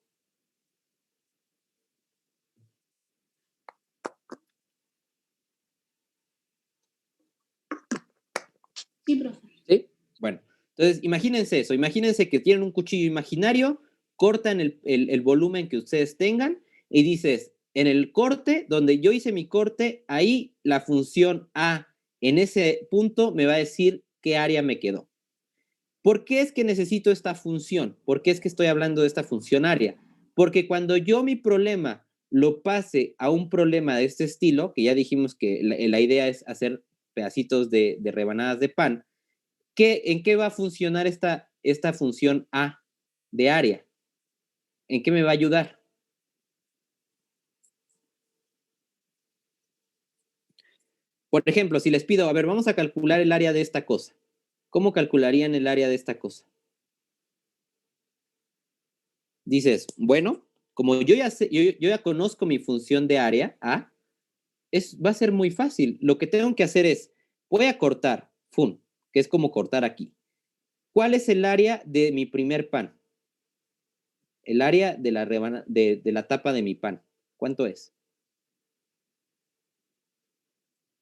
Sí, profe. ¿Sí? Bueno, entonces imagínense eso, imagínense que tienen un cuchillo imaginario, cortan el volumen que ustedes tengan y dices, en el corte, donde yo hice mi corte, ahí la función A en ese punto me va a decir qué área me quedó. ¿Por qué es que necesito esta función? ¿Por qué es que estoy hablando de esta función área? Porque cuando yo mi problema lo pase a un problema de este estilo, que ya dijimos que la idea es hacer pedacitos de rebanadas de pan, ¿en qué va a funcionar esta función A de área? ¿En qué me va a ayudar? Por ejemplo, si les pido, a ver, vamos a calcular el área de esta cosa. ¿Cómo calcularían el área de esta cosa? Dices, bueno, como yo ya sé, yo ya conozco mi función de área A, va a ser muy fácil. Lo que tengo que hacer es, voy a cortar, ¡fum!, que es como cortar aquí. ¿Cuál es el área de mi primer pan? El área de la tapa de mi pan. ¿Cuánto es?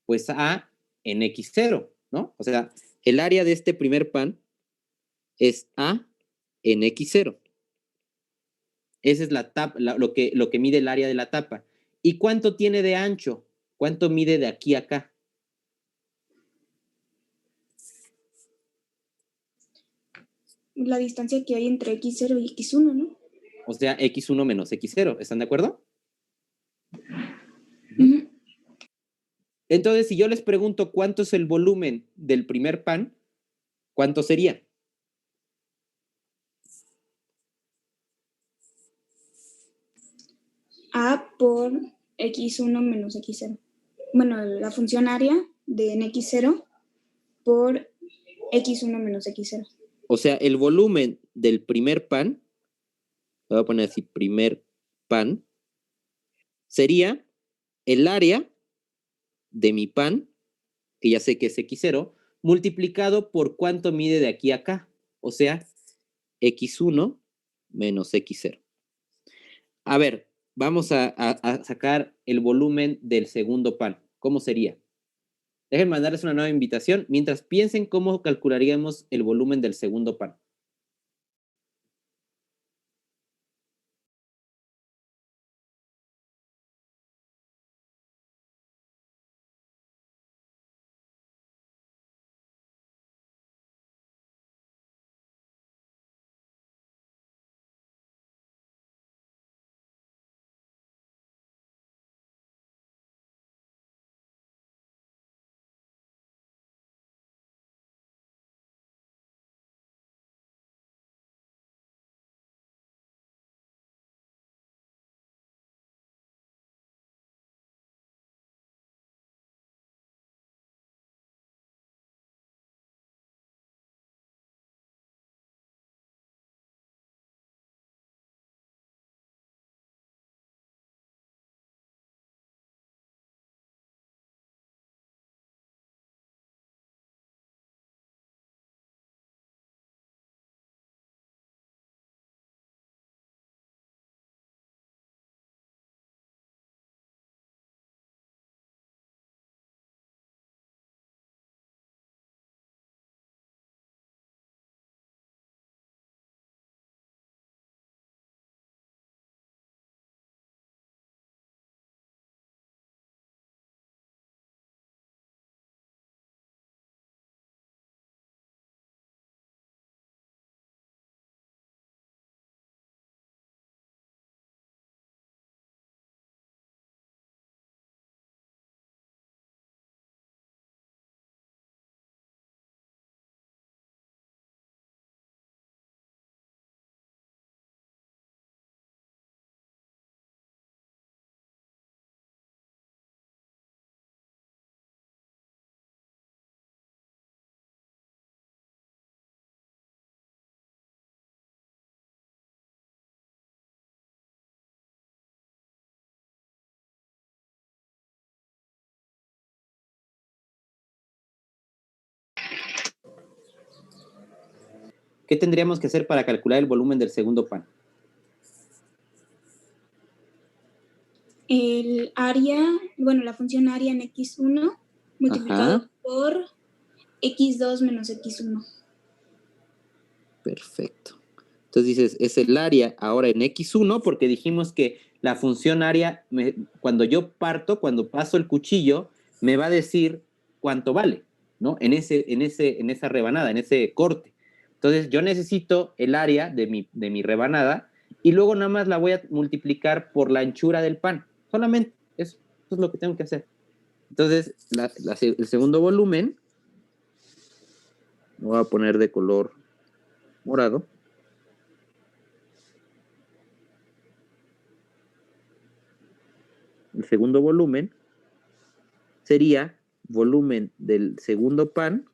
Pues A en X0, ¿no? O sea, el área de este primer pan es A en X0. Esa es la tapa, lo que mide el área de la tapa. ¿Y cuánto tiene de ancho? ¿Cuánto mide de aquí a acá? La distancia que hay entre X0 y X1, ¿no? O sea, X1 menos X0. ¿Están de acuerdo? Ujú. Entonces, si yo les pregunto cuánto es el volumen del primer pan, ¿cuánto sería? A por X1 menos X0. Bueno, la función área de en X0 por X1 menos X0. O sea, el volumen del primer pan, le voy a poner así, primer pan, sería el área de mi pan, que ya sé que es X0, multiplicado por cuánto mide de aquí a acá. O sea, X1 menos X0. A ver, vamos a sacar el volumen del segundo pan. ¿Cómo sería? Dejen mandarles una nueva invitación mientras piensen cómo calcularíamos el volumen del segundo pan. ¿Qué tendríamos que hacer para calcular el volumen del segundo pan? El área, bueno, la función área en x1 multiplicado por x2 menos x1. Perfecto. Entonces dices, es el área ahora en x1, porque dijimos que la función área, cuando yo parto, cuando paso el cuchillo, me va a decir cuánto vale, ¿no? En esa rebanada, en ese corte. Entonces yo necesito el área de mi rebanada y luego nada más la voy a multiplicar por la anchura del pan. Solamente eso es lo que tengo que hacer. Entonces, el segundo volumen, lo voy a poner de color morado. El segundo volumen sería volumen del segundo pan,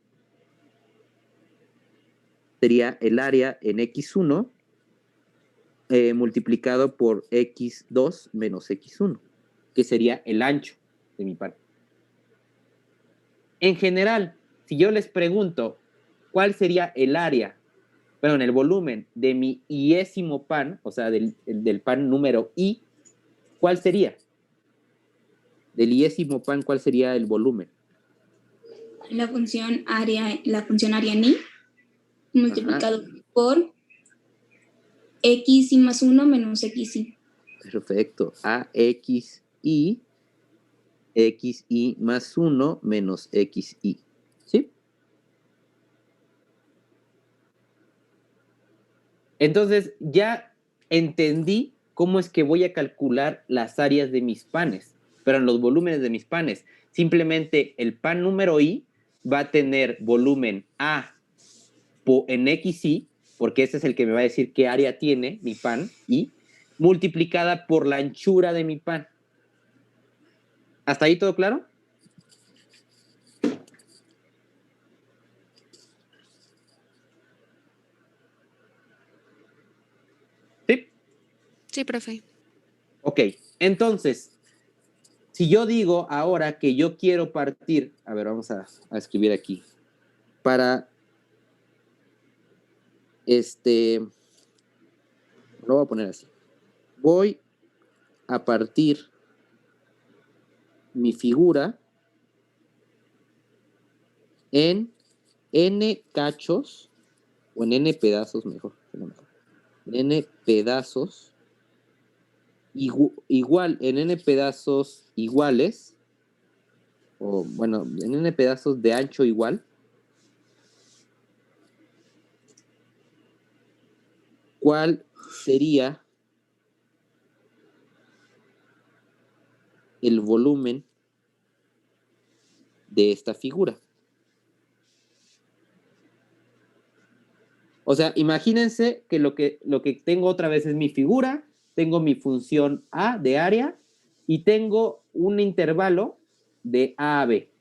sería el área en x1 multiplicado por x2 menos x1, que sería el ancho de mi pan. En general, si yo les pregunto cuál sería el área, perdón, el volumen de mi iésimo pan, o sea, del pan número i, ¿cuál sería? Del iésimo pan, ¿cuál sería el volumen? La función área en i multiplicado por xi más 1 menos xi. Perfecto. xi más 1 menos xi. ¿Sí? Entonces, ya entendí cómo es que voy a calcular las áreas de mis panes, pero en los volúmenes de mis panes. Simplemente el pan número i va a tener volumen A en xi, porque ese es el que me va a decir qué área tiene mi pan i, multiplicada por la anchura de mi pan. ¿Hasta ahí todo claro? ¿Sí? Sí, profe. Ok, entonces, si yo digo ahora que yo quiero partir, a ver, vamos a escribir aquí, para, lo voy a poner así, voy a partir mi figura en n cachos, o en n pedazos mejor, en n pedazos, igual, en n pedazos iguales, o bueno, en n pedazos de ancho igual, ¿cuál sería el volumen de esta figura? O sea, imagínense que lo que tengo otra vez es mi figura, tengo mi función A de área y tengo un intervalo de A a B.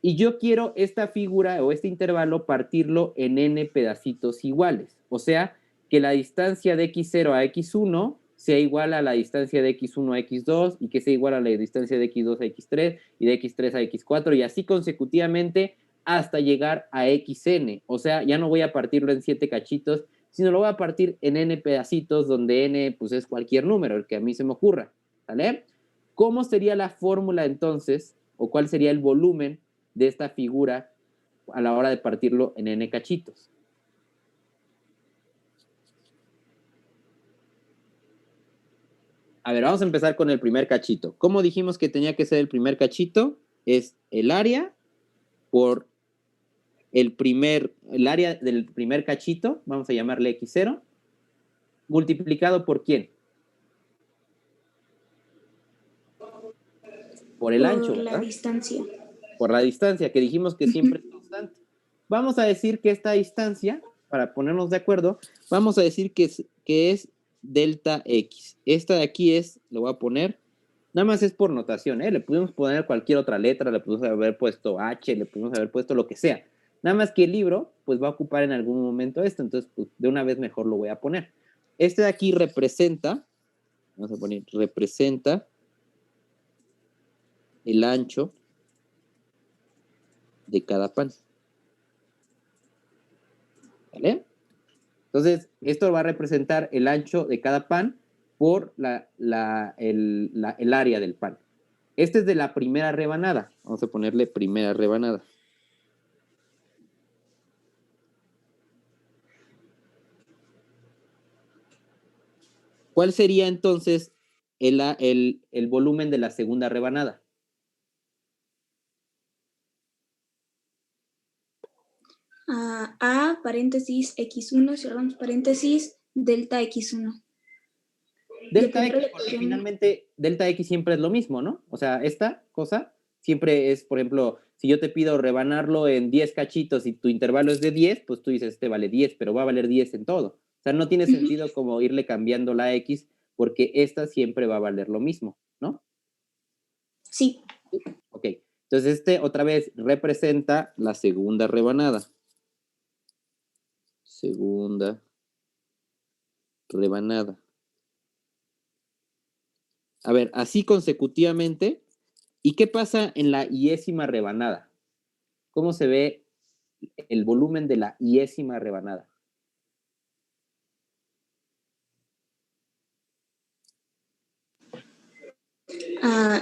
Y yo quiero esta figura o este intervalo partirlo en n pedacitos iguales. O sea, que la distancia de x0 a x1 sea igual a la distancia de x1 a x2 y que sea igual a la distancia de x2 a x3 y de x3 a x4 y así consecutivamente hasta llegar a xn. O sea, ya no voy a partirlo en 7 cachitos, sino lo voy a partir en n pedacitos donde n pues es cualquier número, el que a mí se me ocurra. ¿Vale? ¿Cómo sería la fórmula entonces o cuál sería el volumen de esta figura a la hora de partirlo en n cachitos? A ver, vamos a empezar con el primer cachito. ¿Cómo dijimos que tenía que ser el primer cachito? Es el área por el área del primer cachito, vamos a llamarle x0, multiplicado por ¿quién? Por el ancho, ¿verdad? Por la distancia. Por la distancia, que dijimos que siempre es constante. Vamos a decir que esta distancia, para ponernos de acuerdo, vamos a decir que es delta x. Esta de aquí le voy a poner, nada más es por notación, le pudimos poner cualquier otra letra, le pudimos haber puesto h, le pudimos haber puesto lo que sea. Nada más que el libro, pues va a ocupar en algún momento esto, entonces pues, de una vez mejor lo voy a poner. Este de aquí representa, vamos a poner, representa el ancho de cada pan. ¿Vale? Entonces, esto va a representar el ancho de cada pan por el área del pan. Este es de la primera rebanada. Vamos a ponerle primera rebanada. ¿Cuál sería entonces el volumen de la segunda rebanada? A paréntesis x1, cerramos paréntesis, delta x1. Delta X, porque finalmente delta X siempre es lo mismo, ¿no? O sea, esta cosa siempre es, por ejemplo, si yo te pido rebanarlo en 10 cachitos y tu intervalo es de 10, pues tú dices, este vale 10, pero va a valer 10 en todo. O sea, no tiene sentido como irle cambiando la X, porque esta siempre va a valer lo mismo, ¿no? Sí. Ok, entonces otra vez representa la segunda rebanada. Segunda rebanada. A ver, así consecutivamente. ¿Y qué pasa en la iésima rebanada? ¿Cómo se ve el volumen de la iésima rebanada?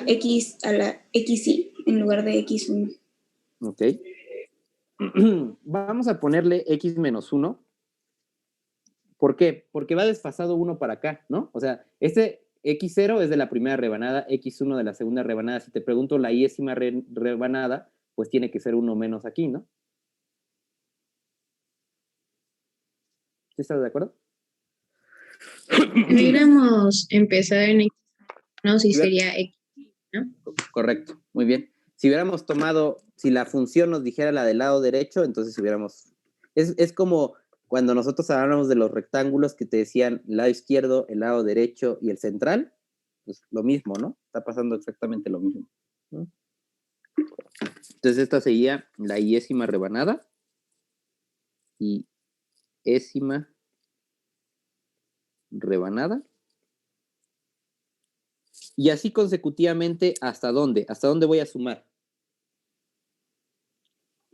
X a la XY en lugar de X1. Ok. Vamos a ponerle X menos 1. ¿Por qué? Porque va desfasado uno para acá, ¿no? O sea, este X0 es de la primera rebanada, X1 de la segunda rebanada. Si te pregunto la iésima rebanada, pues tiene que ser uno menos aquí, ¿no? ¿Sí estás de acuerdo? Si hubiéramos empezado en X, no, sí sería X, ¿no? Correcto, muy bien. Si hubiéramos tomado, si la función nos dijera la del lado derecho, entonces hubiéramos... Es como cuando nosotros hablamos de los rectángulos que te decían el lado izquierdo, el lado derecho y el central, pues lo mismo, ¿no? Está pasando exactamente lo mismo, ¿no? Entonces esta sería la iésima rebanada. Iésima rebanada. Y así consecutivamente, ¿hasta dónde? ¿Hasta dónde voy a sumar?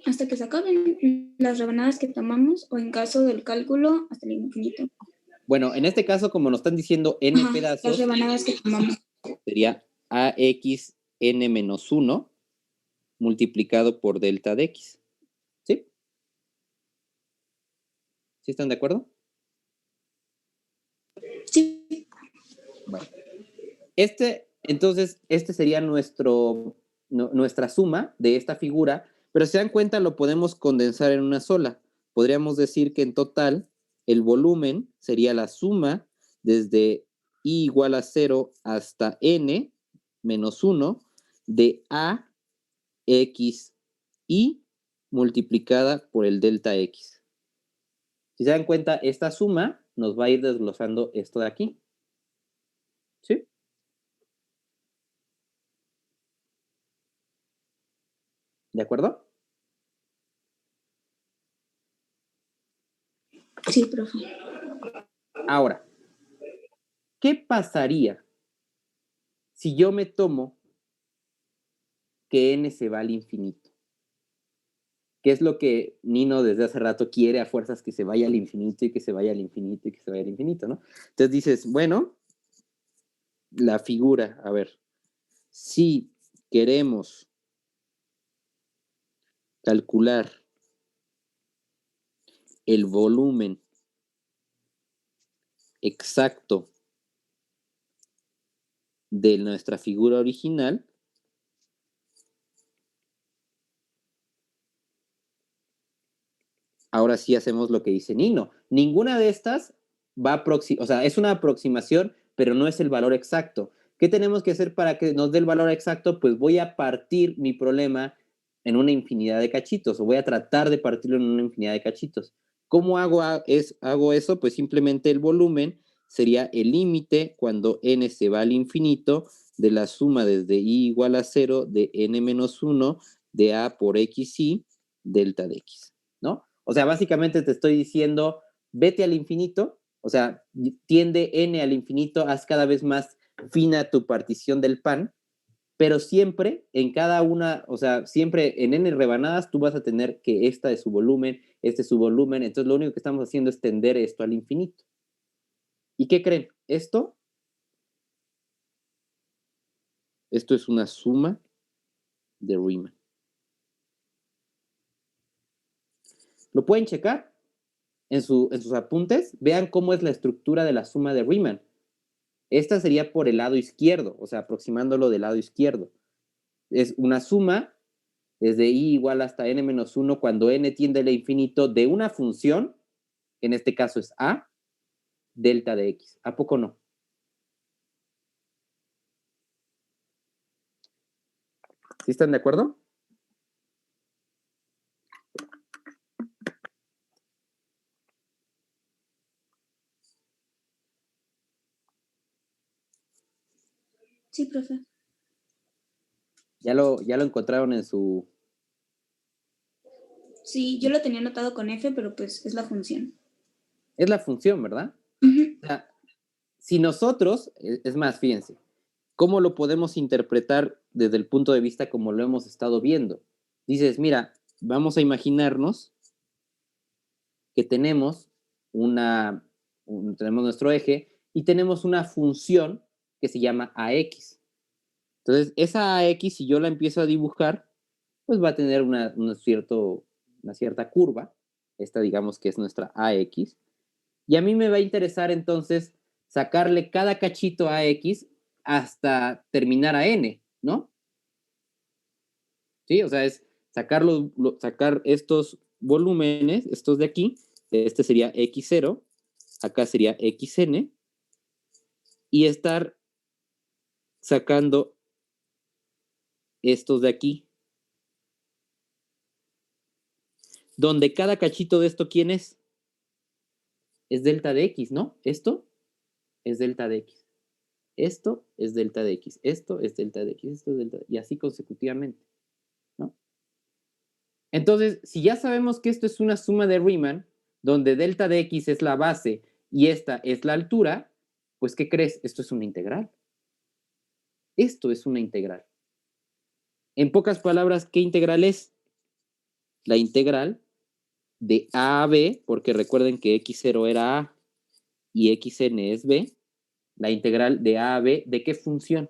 Hasta que se acaben las rebanadas que tomamos, o en caso del cálculo, hasta el infinito. Bueno, en este caso, como nos están diciendo n pedazos, las rebanadas que tomamos. Sería AXN menos 1 multiplicado por delta de X. ¿Sí? ¿Sí están de acuerdo? Sí. Bueno. Entonces, sería nuestra suma de esta figura, pero si se dan cuenta, lo podemos condensar en una sola. Podríamos decir que en total, el volumen sería la suma desde I igual a 0 hasta N menos 1 de A, X, Y multiplicada por el delta X. Si se dan cuenta, esta suma nos va a ir desglosando esto de aquí. ¿Sí? ¿De acuerdo? Sí, profe. Ahora, ¿qué pasaría si yo me tomo que n se va al infinito? ¿Qué es lo que Nino desde hace rato quiere a fuerzas que se vaya al infinito y que se vaya al infinito y que se vaya al infinito, ¿no? Entonces dices, bueno, la figura, a ver, si queremos calcular el volumen exacto de nuestra figura original, ahora sí hacemos lo que dice Nino. Ninguna de estas va a aproximar, o sea, es una aproximación, pero no es el valor exacto. ¿Qué tenemos que hacer para que nos dé el valor exacto? Pues voy a partir mi problema en una infinidad de cachitos, o voy a tratar de partirlo en una infinidad de cachitos. ¿Cómo hago eso? Pues simplemente el volumen sería el límite cuando n se va al infinito de la suma desde i igual a 0 de n menos 1 de a por xy delta de x, ¿no? O sea, básicamente te estoy diciendo, vete al infinito, o sea, tiende n al infinito, haz cada vez más fina tu partición del pan, pero siempre en cada una, o sea, siempre en n rebanadas tú vas a tener que esta es su volumen, este es su volumen, entonces lo único que estamos haciendo es tender esto al infinito. ¿Y qué creen? Esto es una suma de Riemann. ¿Lo pueden checar? En sus apuntes, vean cómo es la estructura de la suma de Riemann. Esta sería por el lado izquierdo, o sea, aproximándolo del lado izquierdo. Es una suma desde i igual hasta n-1 cuando n tiende al infinito de una función, que en este caso es a, delta de x. ¿A poco no? ¿Sí están de acuerdo? Sí, profe. Ya lo encontraron en su... Sí, yo lo tenía anotado con F, pero pues es la función. Es la función, ¿verdad? Uh-huh. O sea, si nosotros, es más, fíjense, ¿cómo lo podemos interpretar desde el punto de vista como lo hemos estado viendo? Dices, mira, vamos a imaginarnos que tenemos tenemos nuestro eje y tenemos una función que se llama AX. Entonces, esa AX, si yo la empiezo a dibujar, pues va a tener una cierta curva. Esta, digamos que es nuestra AX. Y a mí me va a interesar entonces sacarle cada cachito a X hasta terminar a N, ¿no? Sí, o sea, es sacar estos volúmenes, estos de aquí, este sería X0, acá sería XN, y estar sacando estos de aquí, donde cada cachito de esto, ¿quién es? Es delta de X, ¿no? Esto es delta de X. Esto es delta de X. Esto es delta de X. Esto es delta de X. Y así consecutivamente, ¿no? Entonces, si ya sabemos que esto es una suma de Riemann, donde delta de X es la base y esta es la altura, pues, ¿qué crees? Esto es una integral. Esto es una integral. En pocas palabras, ¿qué integral es? La integral de A a B, porque recuerden que X0 era A y XN es B, la integral de A a B, ¿de qué función?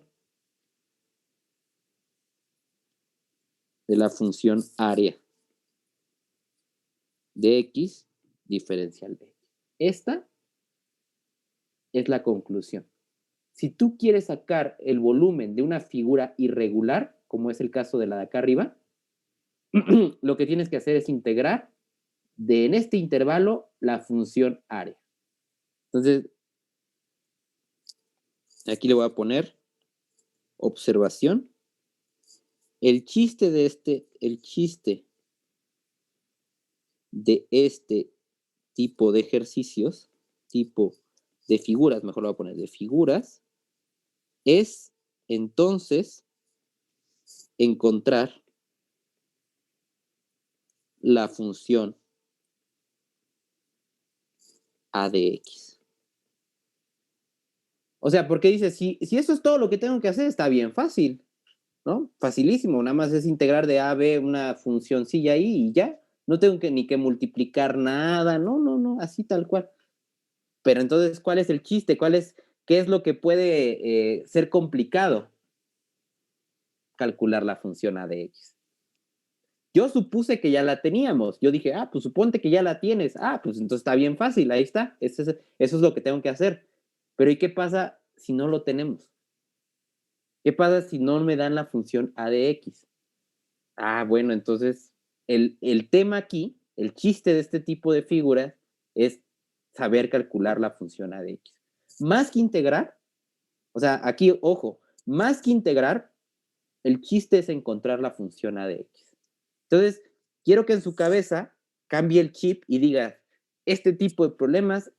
De la función área de X diferencial de X. Esta es la conclusión. Si tú quieres sacar el volumen de una figura irregular, como es el caso de la de acá arriba, lo que tienes que hacer es integrar en este intervalo la función área. Entonces, aquí le voy a poner observación. El chiste de este tipo de ejercicios, tipo de figuras, mejor lo voy a poner de figuras, es entonces encontrar la función a de x. O sea, porque dices, si eso es todo lo que tengo que hacer, está bien fácil, ¿no? Facilísimo, nada más es integrar de a a b una funcióncilla ahí y ya. No tengo ni que multiplicar nada, no, así tal cual. Pero entonces, ¿cuál es el chiste? ¿Qué es lo que puede ser complicado? Calcular la función a de x. Yo supuse que ya la teníamos. Yo dije, pues suponte que ya la tienes. Pues entonces está bien fácil, ahí está. Eso es lo que tengo que hacer. Pero ¿y qué pasa si no lo tenemos? ¿Qué pasa si no me dan la función a de x? Bueno, entonces el tema aquí, el chiste de este tipo de figuras es saber calcular la función a de x. Más que integrar, o sea, aquí, ojo, más que integrar, el chiste es encontrar la función a de x. Entonces, quiero que en su cabeza cambie el chip y diga, este tipo de problemas,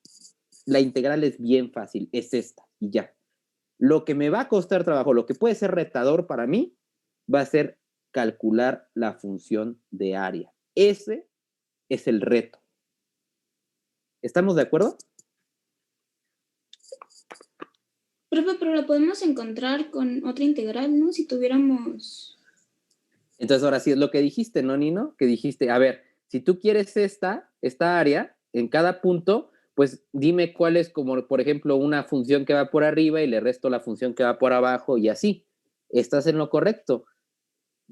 la integral es bien fácil, es esta, y ya. Lo que me va a costar trabajo, lo que puede ser retador para mí, va a ser calcular la función de área. Ese es el reto. ¿Estamos de acuerdo? Profe, pero lo podemos encontrar con otra integral, ¿no? Si tuviéramos... Entonces, ahora sí es lo que dijiste, ¿no, Nino? Que dijiste, a ver, si tú quieres esta área, en cada punto, pues dime cuál es como, por ejemplo, una función que va por arriba y le resto la función que va por abajo y así. Estás en lo correcto.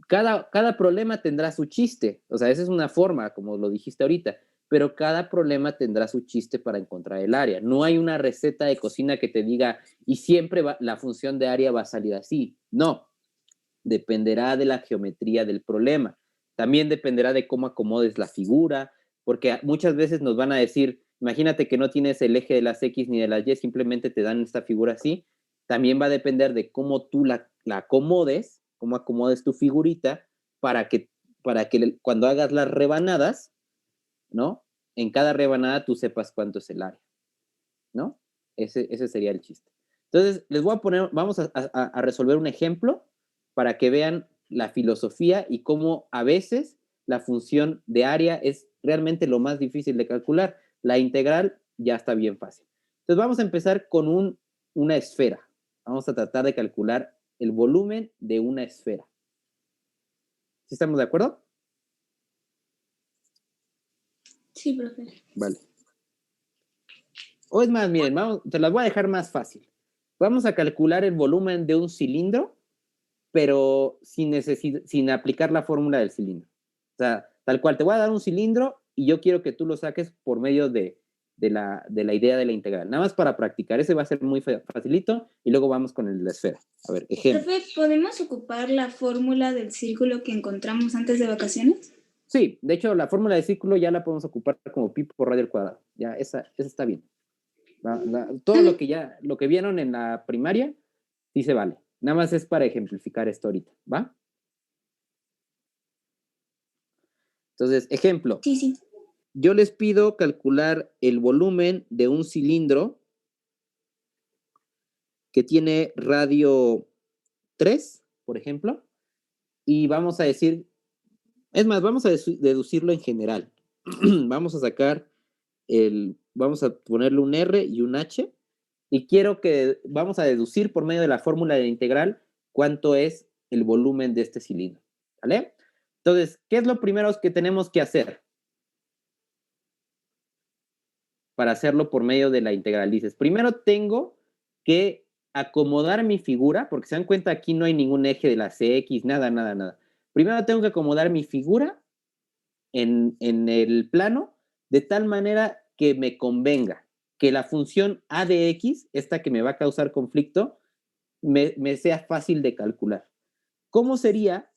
Cada problema tendrá su chiste. O sea, esa es una forma, como lo dijiste ahorita. Pero cada problema tendrá su chiste para encontrar el área. No hay una receta de cocina que te diga, y siempre la función de área va a salir así. No, dependerá de la geometría del problema. También dependerá de cómo acomodes la figura, porque muchas veces nos van a decir, imagínate que no tienes el eje de las X ni de las Y, simplemente te dan esta figura así. También va a depender de cómo tú la acomodes, cómo acomodes tu figurita para que cuando hagas las rebanadas, ¿no? En cada rebanada tú sepas cuánto es el área, ¿no? Ese sería el chiste. Entonces, les voy a poner, vamos a resolver un ejemplo para que vean la filosofía y cómo a veces la función de área es realmente lo más difícil de calcular. La integral ya está bien fácil. Entonces, vamos a empezar con una esfera. Vamos a tratar de calcular el volumen de una esfera. ¿Sí estamos de acuerdo? Sí, profe. Vale. O es más, miren, te las voy a dejar más fácil. Vamos a calcular el volumen de un cilindro, pero sin aplicar la fórmula del cilindro. O sea, tal cual, te voy a dar un cilindro y yo quiero que tú lo saques por medio de la idea de la integral. Nada más para practicar. Ese va a ser muy facilito y luego vamos con el de la esfera. A ver, ejemplo. Profe, ¿podemos ocupar la fórmula del círculo que encontramos antes de vacaciones? Sí, de hecho, la fórmula de círculo ya la podemos ocupar como pi por radio al cuadrado. Ya, esa está bien. Todo lo que vieron en la primaria, sí se vale. Nada más es para ejemplificar esto ahorita, ¿va? Entonces, ejemplo. Sí, sí. Yo les pido calcular el volumen de un cilindro que tiene radio 3, por ejemplo, y vamos a decir, es más, vamos a deducirlo en general. Vamos a vamos a ponerle un R y un H, y vamos a deducir por medio de la fórmula de integral cuánto es el volumen de este cilindro, ¿vale? Entonces, ¿qué es lo primero que tenemos que hacer para hacerlo por medio de la integral? Dices, primero tengo que acomodar mi figura, porque se dan cuenta aquí no hay ningún eje de las X, nada. Primero tengo que acomodar mi figura en el plano de tal manera que me convenga, que la función a de x, esta que me va a causar conflicto, me sea fácil de calcular. ¿Cómo sería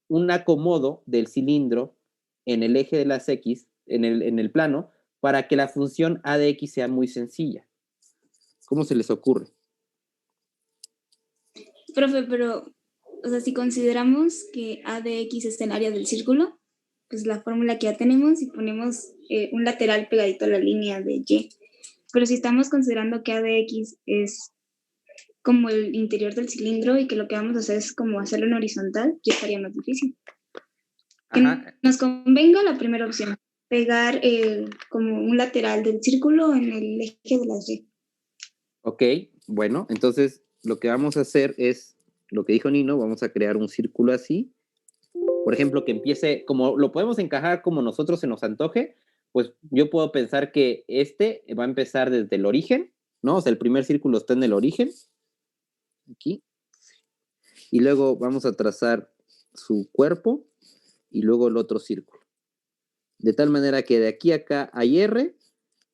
un acomodo del cilindro en el eje de las x, en el plano, para que la función a de x sea muy sencilla? ¿Cómo se les ocurre? Profe, pero, o sea, si consideramos que a de x es el área del círculo, pues la fórmula que ya tenemos y ponemos un lateral pegadito a la línea de y. Pero si estamos considerando que a de x es como el interior del cilindro y que lo que vamos a hacer es como hacerlo en horizontal, ya estaría más difícil. Que nos convenga la primera opción, pegar como un lateral del círculo en el eje de las Y. Ok, bueno, entonces lo que vamos a hacer es lo que dijo Nino, vamos a crear un círculo así. Por ejemplo, que empiece, como lo podemos encajar como nosotros se nos antoje, pues yo puedo pensar que este va a empezar desde el origen, ¿no? O sea, el primer círculo está en el origen, aquí, y luego vamos a trazar su cuerpo y luego el otro círculo. De tal manera que de aquí a acá hay R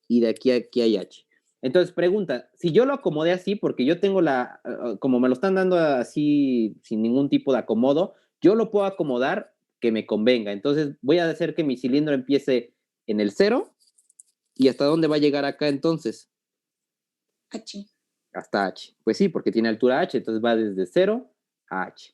y de aquí a aquí hay H. Entonces, pregunta, si yo lo acomodé así, porque yo tengo como me lo están dando así, sin ningún tipo de acomodo, yo lo puedo acomodar que me convenga. Entonces, voy a hacer que mi cilindro empiece en el 0, ¿y hasta dónde va a llegar acá entonces? H. Hasta H. Pues sí, porque tiene altura H, entonces va desde 0 a H.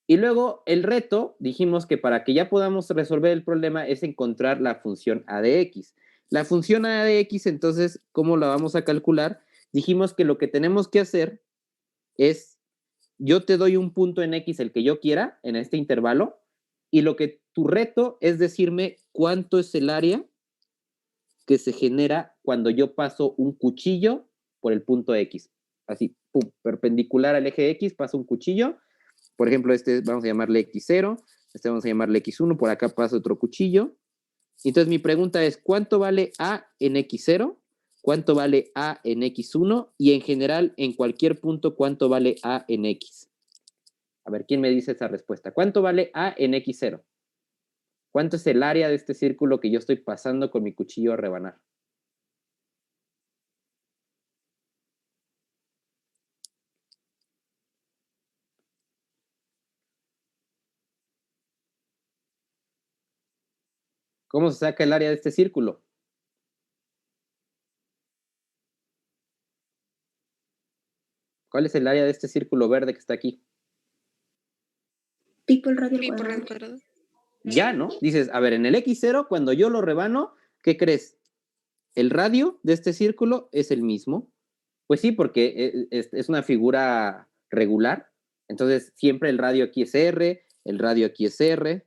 Y luego el reto, dijimos que para que ya podamos resolver el problema es encontrar la función a de x. La función a de x, entonces, ¿cómo la vamos a calcular? Dijimos que lo que tenemos que hacer es, yo te doy un punto en x, el que yo quiera, en este intervalo, y tu reto es decirme cuánto es el área que se genera cuando yo paso un cuchillo por el punto x. Así, pum, perpendicular al eje X, pasa un cuchillo. Por ejemplo, este vamos a llamarle X0, este vamos a llamarle X1, por acá pasa otro cuchillo. Entonces mi pregunta es, ¿cuánto vale A en X0? ¿Cuánto vale A en X1? Y en general, en cualquier punto, ¿cuánto vale A en X? A ver, ¿quién me dice esa respuesta? ¿Cuánto vale A en X0? ¿Cuánto es el área de este círculo que yo estoy pasando con mi cuchillo a rebanar? ¿Cómo se saca el área de este círculo? ¿Cuál es el área de este círculo verde que está aquí? Pi por radio al Pi por cuadrado. el cuadrado. Ya, ¿no? Dices, a ver, en el X0, cuando yo lo rebano, ¿qué crees? ¿El radio de este círculo es el mismo? Pues sí, porque es una figura regular. Entonces, siempre el radio aquí es R, el radio aquí es R.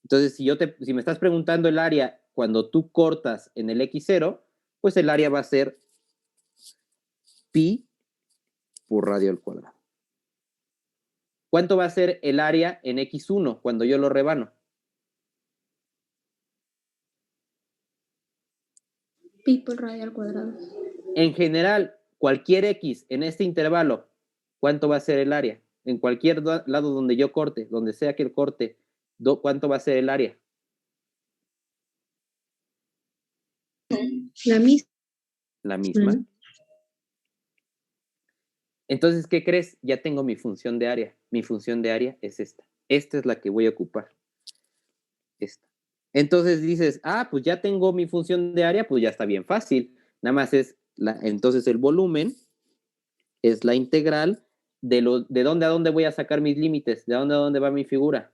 Entonces, si me estás preguntando el área cuando tú cortas en el X0, pues el área va a ser pi por radio al cuadrado. ¿Cuánto va a ser el área en X1 cuando yo lo rebano? Pi por radio al cuadrado. En general, cualquier X en este intervalo, ¿cuánto va a ser el área? En cualquier lado donde yo corte, donde sea que el corte, ¿cuánto va a ser el área? La misma. La misma. Entonces, ¿qué crees? Ya tengo mi función de área. Mi función de área es esta. Esta es la que voy a ocupar. Esta. Entonces dices, pues ya tengo mi función de área, pues ya está bien fácil. Nada más entonces el volumen es la integral de dónde a dónde voy a sacar mis límites, de dónde a dónde va mi figura.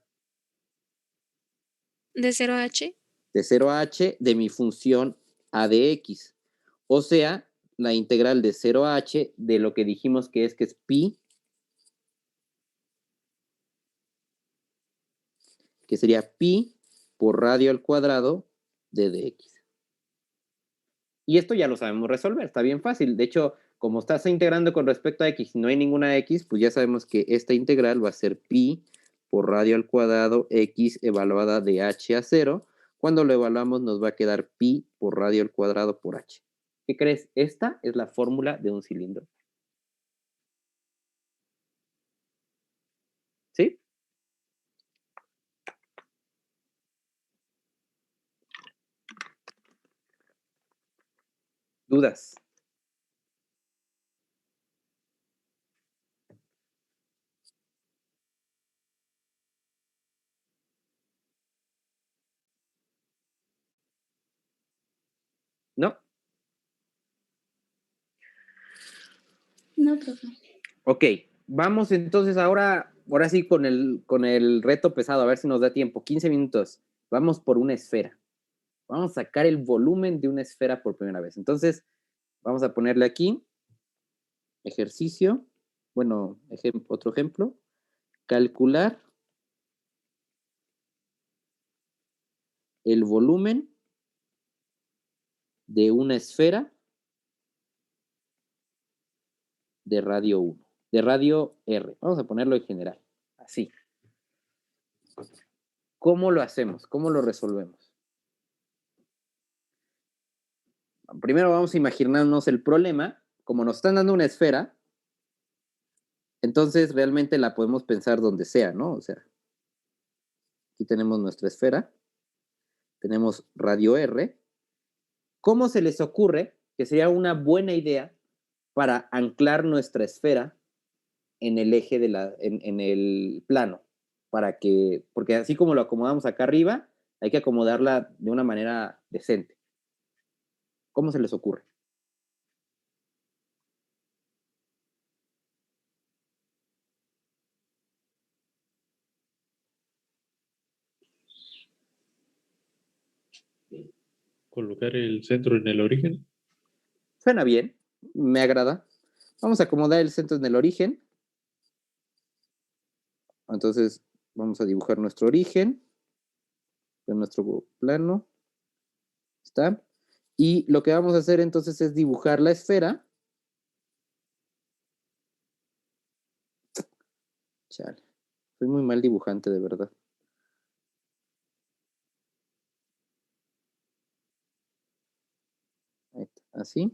De 0 a h. De 0 a h de mi función a de x. O sea, la integral de 0 a h de lo que dijimos que es pi, que sería pi por radio al cuadrado de dx. Y esto ya lo sabemos resolver, está bien fácil. De hecho, como estás integrando con respecto a x y no hay ninguna x, pues ya sabemos que esta integral va a ser pi por radio al cuadrado x evaluada de h a 0. Cuando lo evaluamos nos va a quedar pi por radio al cuadrado por h. ¿Qué crees? Esta es la fórmula de un cilindro. ¿Sí? ¿Dudas? ¿No? No, profe. Ok, vamos entonces ahora sí con el reto pesado, a ver si nos da tiempo. 15 minutos. Vamos por una esfera. Vamos a sacar el volumen de una esfera por primera vez. Entonces, vamos a ponerle aquí ejercicio. Bueno, otro ejemplo. Calcular el volumen de una esfera de radio 1, de radio R. Vamos a ponerlo en general, así. ¿Cómo lo hacemos? ¿Cómo lo resolvemos? Primero vamos a imaginarnos el problema. Como nos están dando una esfera, entonces realmente la podemos pensar donde sea, ¿no? O sea, aquí tenemos nuestra esfera, tenemos radio R. ¿Cómo se les ocurre que sería una buena idea para anclar nuestra esfera en el eje en el plano? Porque así como lo acomodamos acá arriba, hay que acomodarla de una manera decente. ¿Cómo se les ocurre? Colocar el centro en el origen. Suena bien, me agrada. Vamos a acomodar el centro en el origen. Entonces vamos a dibujar nuestro origen en nuestro plano. ¿Está? Y lo que vamos a hacer entonces es dibujar la esfera Chale. Soy muy mal dibujante, de verdad. Ahí está, así.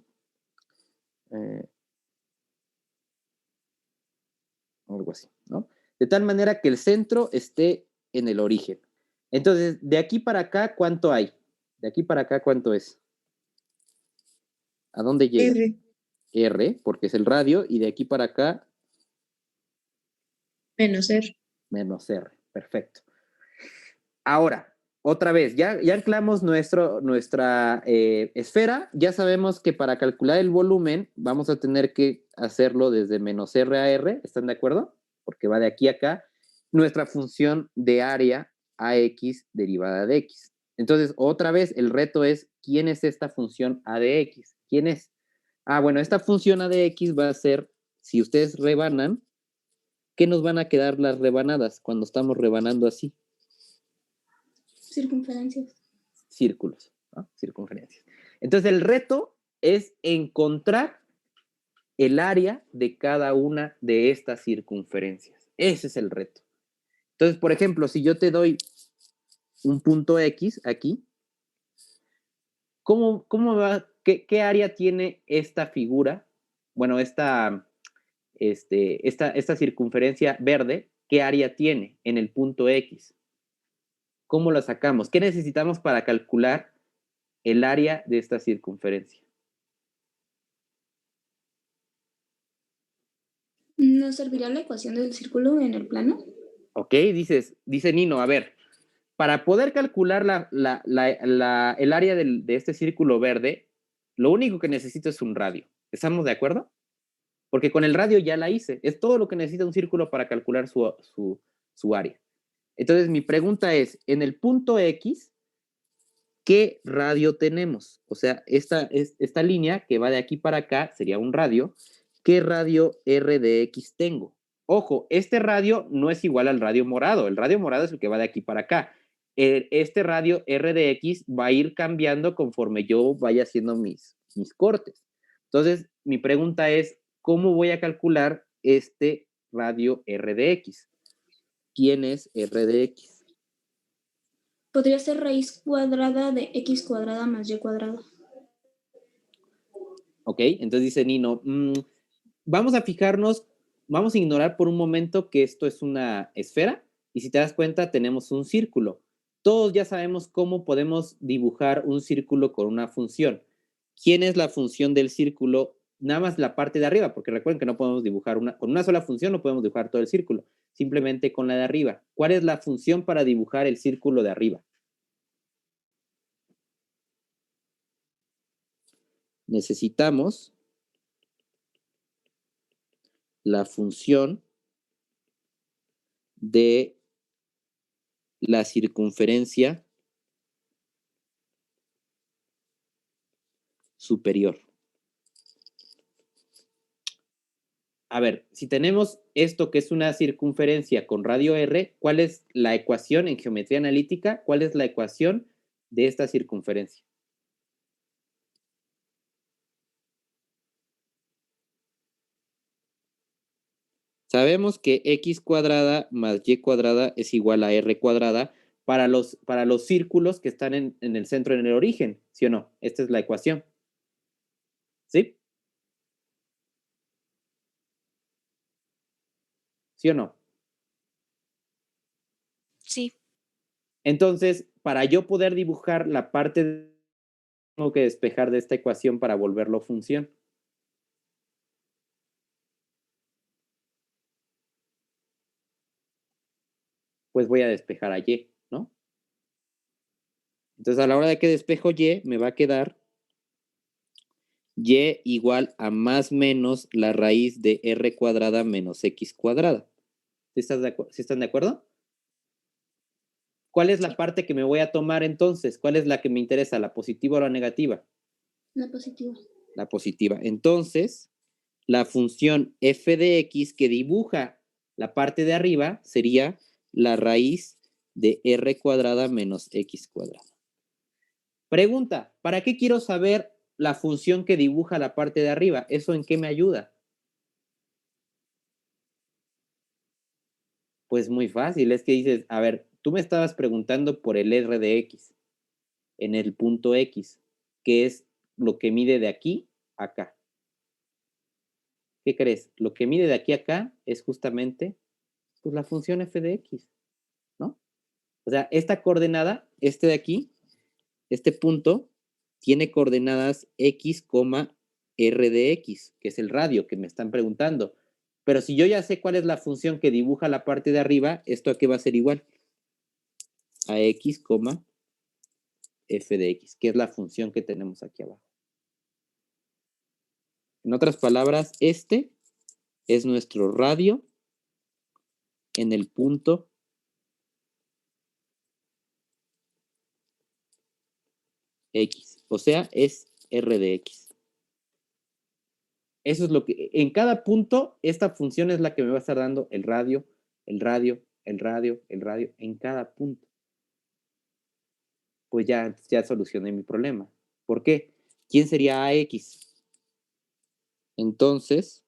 Algo así, ¿no? De tal manera que el centro esté en el origen. Entonces, de aquí para acá, ¿cuánto hay? De aquí para acá, ¿cuánto es? ¿A dónde llega? R. R, porque es el radio, y de aquí para acá, Menos R. menos R. Perfecto. Ahora, otra vez, ya anclamos nuestra esfera, ya sabemos que para calcular el volumen vamos a tener que hacerlo desde menos R a R, ¿están de acuerdo? Porque va de aquí a acá, nuestra función de área a X derivada de X. Entonces, otra vez, el reto es, ¿quién es esta función a de X? ¿Quién es? Ah, bueno, esta función a de X va a ser, si ustedes rebanan, ¿qué nos van a quedar las rebanadas cuando estamos rebanando así? Circunferencias. Círculos, ¿no? Circunferencias. Entonces, el reto es encontrar el área de cada una de estas circunferencias. Ese es el reto. Entonces, por ejemplo, si yo te doy un punto X aquí, ¿cómo va? ¿Qué área tiene esta figura? Bueno, esta circunferencia verde, ¿qué área tiene en el punto X? ¿Cómo la sacamos? ¿Qué necesitamos para calcular el área de esta circunferencia? ¿Nos servirá la ecuación del círculo en el plano? Ok, dice Nino, a ver, para poder calcular el área de este círculo verde, lo único que necesito es un radio. ¿Estamos de acuerdo? Porque con el radio ya la hice. Es todo lo que necesita un círculo para calcular su área. Entonces, mi pregunta es, en el punto X, ¿qué radio tenemos? O sea, esta línea que va de aquí para acá sería un radio. ¿Qué radio R de X tengo? Ojo, este radio no es igual al radio morado. El radio morado es el que va de aquí para acá. Este radio R de X va a ir cambiando conforme yo vaya haciendo mis cortes. Entonces, mi pregunta es, ¿cómo voy a calcular este radio R de X? ¿Quién es R de X? Podría ser raíz cuadrada de X cuadrada más Y cuadrada. Ok, entonces dice Nino, vamos a fijarnos, vamos a ignorar por un momento que esto es una esfera y si te das cuenta tenemos un círculo. Todos ya sabemos cómo podemos dibujar un círculo con una función. ¿Quién es la función del círculo? Nada más la parte de arriba, porque recuerden que no podemos dibujar con una sola función, no podemos dibujar todo el círculo, simplemente con la de arriba. ¿Cuál es la función para dibujar el círculo de arriba? Necesitamos la función de la circunferencia superior. A ver, si tenemos esto que es una circunferencia con radio R, ¿cuál es la ecuación en geometría analítica? ¿Cuál es la ecuación de esta circunferencia? Sabemos que X cuadrada más Y cuadrada es igual a R cuadrada para los círculos que están en el centro, en el origen, ¿sí o no? Esta es la ecuación. ¿Sí? ¿Sí o no? Sí. Entonces, para yo poder dibujar la parte, tengo que despejar de esta ecuación para volverlo función. Pues voy a despejar a Y, ¿no? Entonces, a la hora de que despejo Y, me va a quedar Y igual a más menos la raíz de R cuadrada menos X cuadrada. ¿Sí están de acuerdo? ¿Cuál es la parte que me voy a tomar entonces? ¿Cuál es la que me interesa, la positiva o la negativa? La positiva. La positiva. Entonces, la función f de x que dibuja la parte de arriba sería la raíz de R cuadrada menos X cuadrada. Pregunta, ¿para qué quiero saber la función que dibuja la parte de arriba? ¿Eso en qué me ayuda? Pues muy fácil, es que dices, a ver, tú me estabas preguntando por el R de X, en el punto X, que es lo que mide de aquí a acá. ¿Qué crees? Lo que mide de aquí a acá es justamente pues, la función f de x, ¿no? O sea, esta coordenada, este de aquí, este punto, tiene coordenadas x, r de x, que es el radio que me están preguntando. Pero si yo ya sé cuál es la función que dibuja la parte de arriba, ¿esto a qué va a ser igual? A x, f de x, que es la función que tenemos aquí abajo. En otras palabras, este es nuestro radio en el punto X, o sea, es R de X. Eso es lo que, en cada punto, esta función es la que me va a estar dando el radio, el radio, el radio, el radio, en cada punto. Pues ya solucioné mi problema. ¿Por qué? ¿Quién sería AX? Entonces,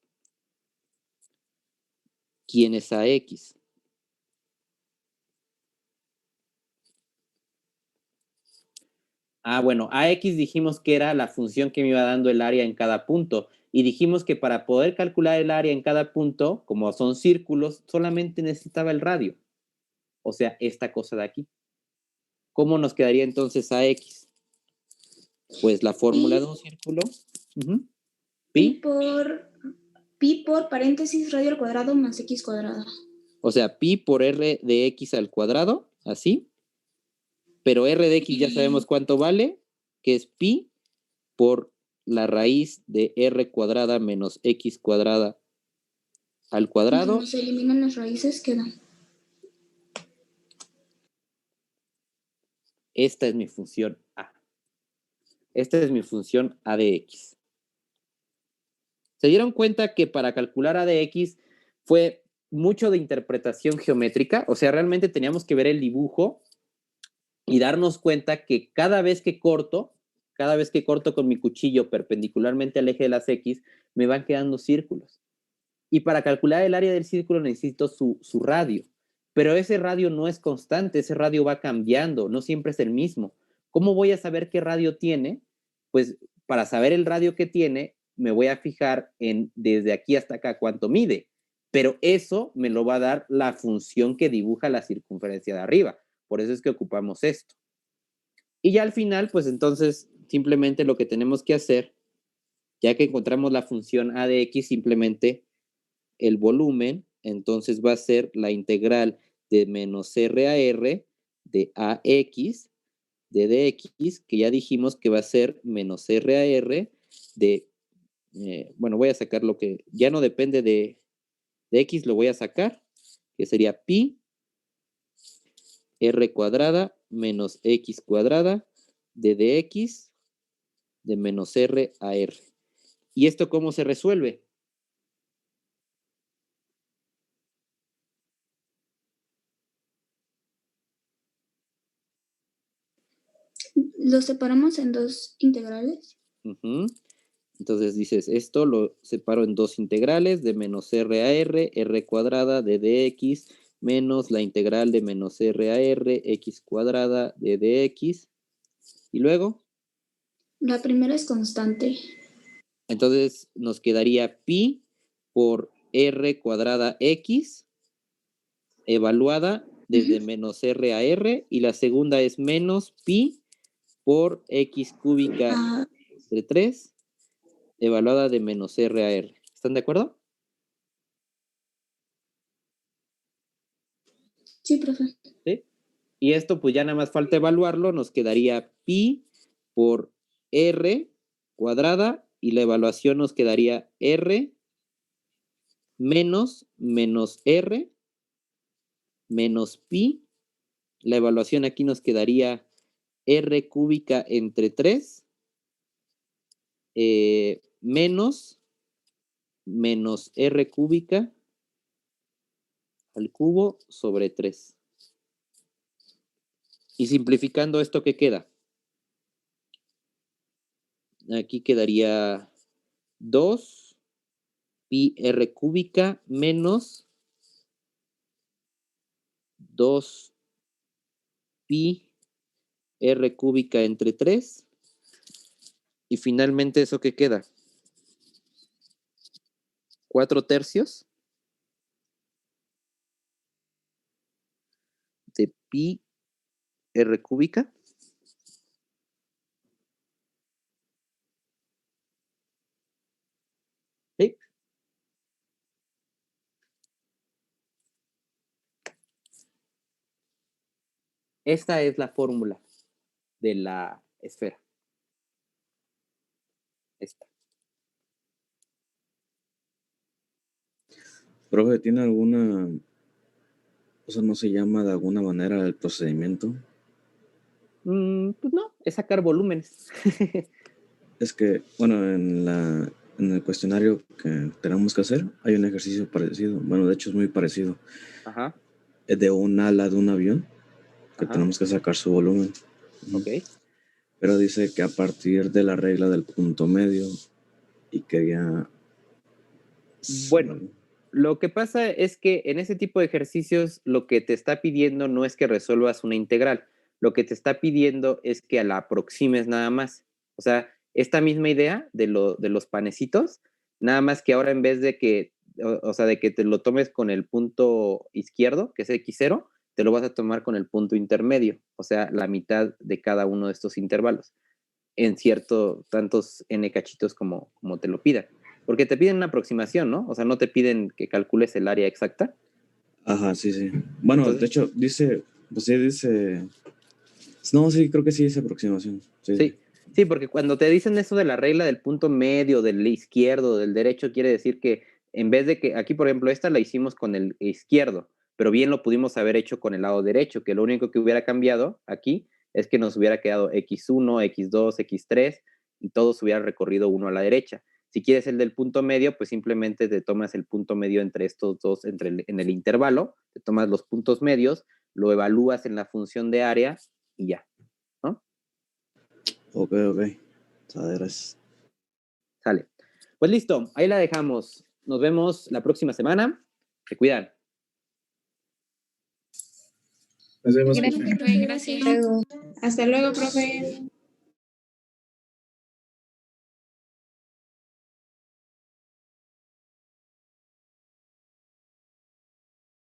¿quién es AX? Bueno, AX dijimos que era la función que me iba dando el área en cada punto. Y dijimos que para poder calcular el área en cada punto, como son círculos, solamente necesitaba el radio. O sea, esta cosa de aquí. ¿Cómo nos quedaría entonces AX? Pues la fórmula de un círculo. Pi por paréntesis radio al cuadrado más x cuadrado. O sea, pi por r de x al cuadrado, así. Pero r de x ya sabemos cuánto vale, que es pi por la raíz de r cuadrada menos x cuadrada al cuadrado. Como se eliminan las raíces, quedan. Esta es mi función a. Esta es mi función a de x. ¿Se dieron cuenta que para calcular a de x fue mucho de interpretación geométrica? O sea, realmente teníamos que ver el dibujo y darnos cuenta que cada vez que corto con mi cuchillo perpendicularmente al eje de las X, me van quedando círculos. Y para calcular el área del círculo necesito su radio. Pero ese radio no es constante, ese radio va cambiando, no siempre es el mismo. ¿Cómo voy a saber qué radio tiene? Pues para saber el radio que tiene, me voy a fijar en desde aquí hasta acá cuánto mide. Pero eso me lo va a dar la función que dibuja la circunferencia de arriba. Por eso es que ocupamos esto. Y ya al final, pues entonces, simplemente lo que tenemos que hacer, ya que encontramos la función a de x, simplemente el volumen, entonces va a ser la integral de menos r a r de ax de dx, que ya dijimos que va a ser menos r a r de, bueno, voy a sacar lo que ya no depende de x, lo voy a sacar, que sería pi r cuadrada menos x cuadrada de dx de menos r a r. ¿Y esto cómo se resuelve? ¿Lo separamos en dos integrales? Entonces dices, esto lo separo en dos integrales de menos r a r, r cuadrada de dx, menos la integral de menos r a r, x cuadrada de dx. ¿Y luego? La primera es constante. Entonces nos quedaría pi por r cuadrada x evaluada desde menos r a r, y la segunda es menos pi por x cúbica de 3 evaluada de menos r a r. ¿Están de acuerdo? Sí, profe. ¿Sí? Y esto pues ya nada más falta evaluarlo, nos quedaría pi por r cuadrada y la evaluación nos quedaría r menos r menos pi. La evaluación aquí nos quedaría r cúbica entre 3 menos r cúbica al cubo sobre 3. Y simplificando esto, ¿qué queda? Aquí quedaría 2 pi r cúbica menos 2 pi r cúbica entre 3. Y finalmente, ¿eso qué queda? 4/3 de pi r cúbica. ¿Sí? Esta es la fórmula de la esfera. Esta. Profe, ¿tiene alguna, o sea, no se llama de alguna manera el procedimiento? Pues no, es sacar volúmenes. Es que, bueno, en el cuestionario que tenemos que hacer hay un ejercicio parecido. Bueno, de hecho es muy parecido. Ajá, Es de un ala de un avión que ajá. tenemos que sacar su volumen. Ok. Pero dice que a partir de la regla del punto medio y quería... Bueno, lo que pasa es que en ese tipo de ejercicios lo que te está pidiendo no es que resuelvas una integral, lo que te está pidiendo es que la aproximes nada más. O sea, esta misma idea de los panecitos, nada más que ahora en vez de que, o sea, de que te lo tomes con el punto izquierdo, que es x0, te lo vas a tomar con el punto intermedio, o sea, la mitad de cada uno de estos intervalos, en cierto, tantos n cachitos como te lo pidan. Porque te piden una aproximación, ¿no? O sea, no te piden que calcules el área exacta. Ajá, sí, sí. Bueno, Entonces, de hecho, dice, pues sí, dice... No, sí, creo que sí dice aproximación. Sí, sí. sí, porque cuando te dicen eso de la regla del punto medio, del izquierdo, del derecho, quiere decir que en vez de que, aquí por ejemplo, esta la hicimos con el izquierdo, pero bien lo pudimos haber hecho con el lado derecho, que lo único que hubiera cambiado aquí es que nos hubiera quedado x1, x2, x3 y todos hubieran recorrido uno a la derecha. Si quieres el del punto medio, pues simplemente te tomas el punto medio entre estos dos, en el intervalo, te tomas los puntos medios, lo evalúas en la función de área y ya, ¿no? Ok. Gracias. Sale. Pues listo, ahí la dejamos. Nos vemos la próxima semana. Se cuidan. Nos vemos. Gracias, profe. Gracias. Hasta luego, profe.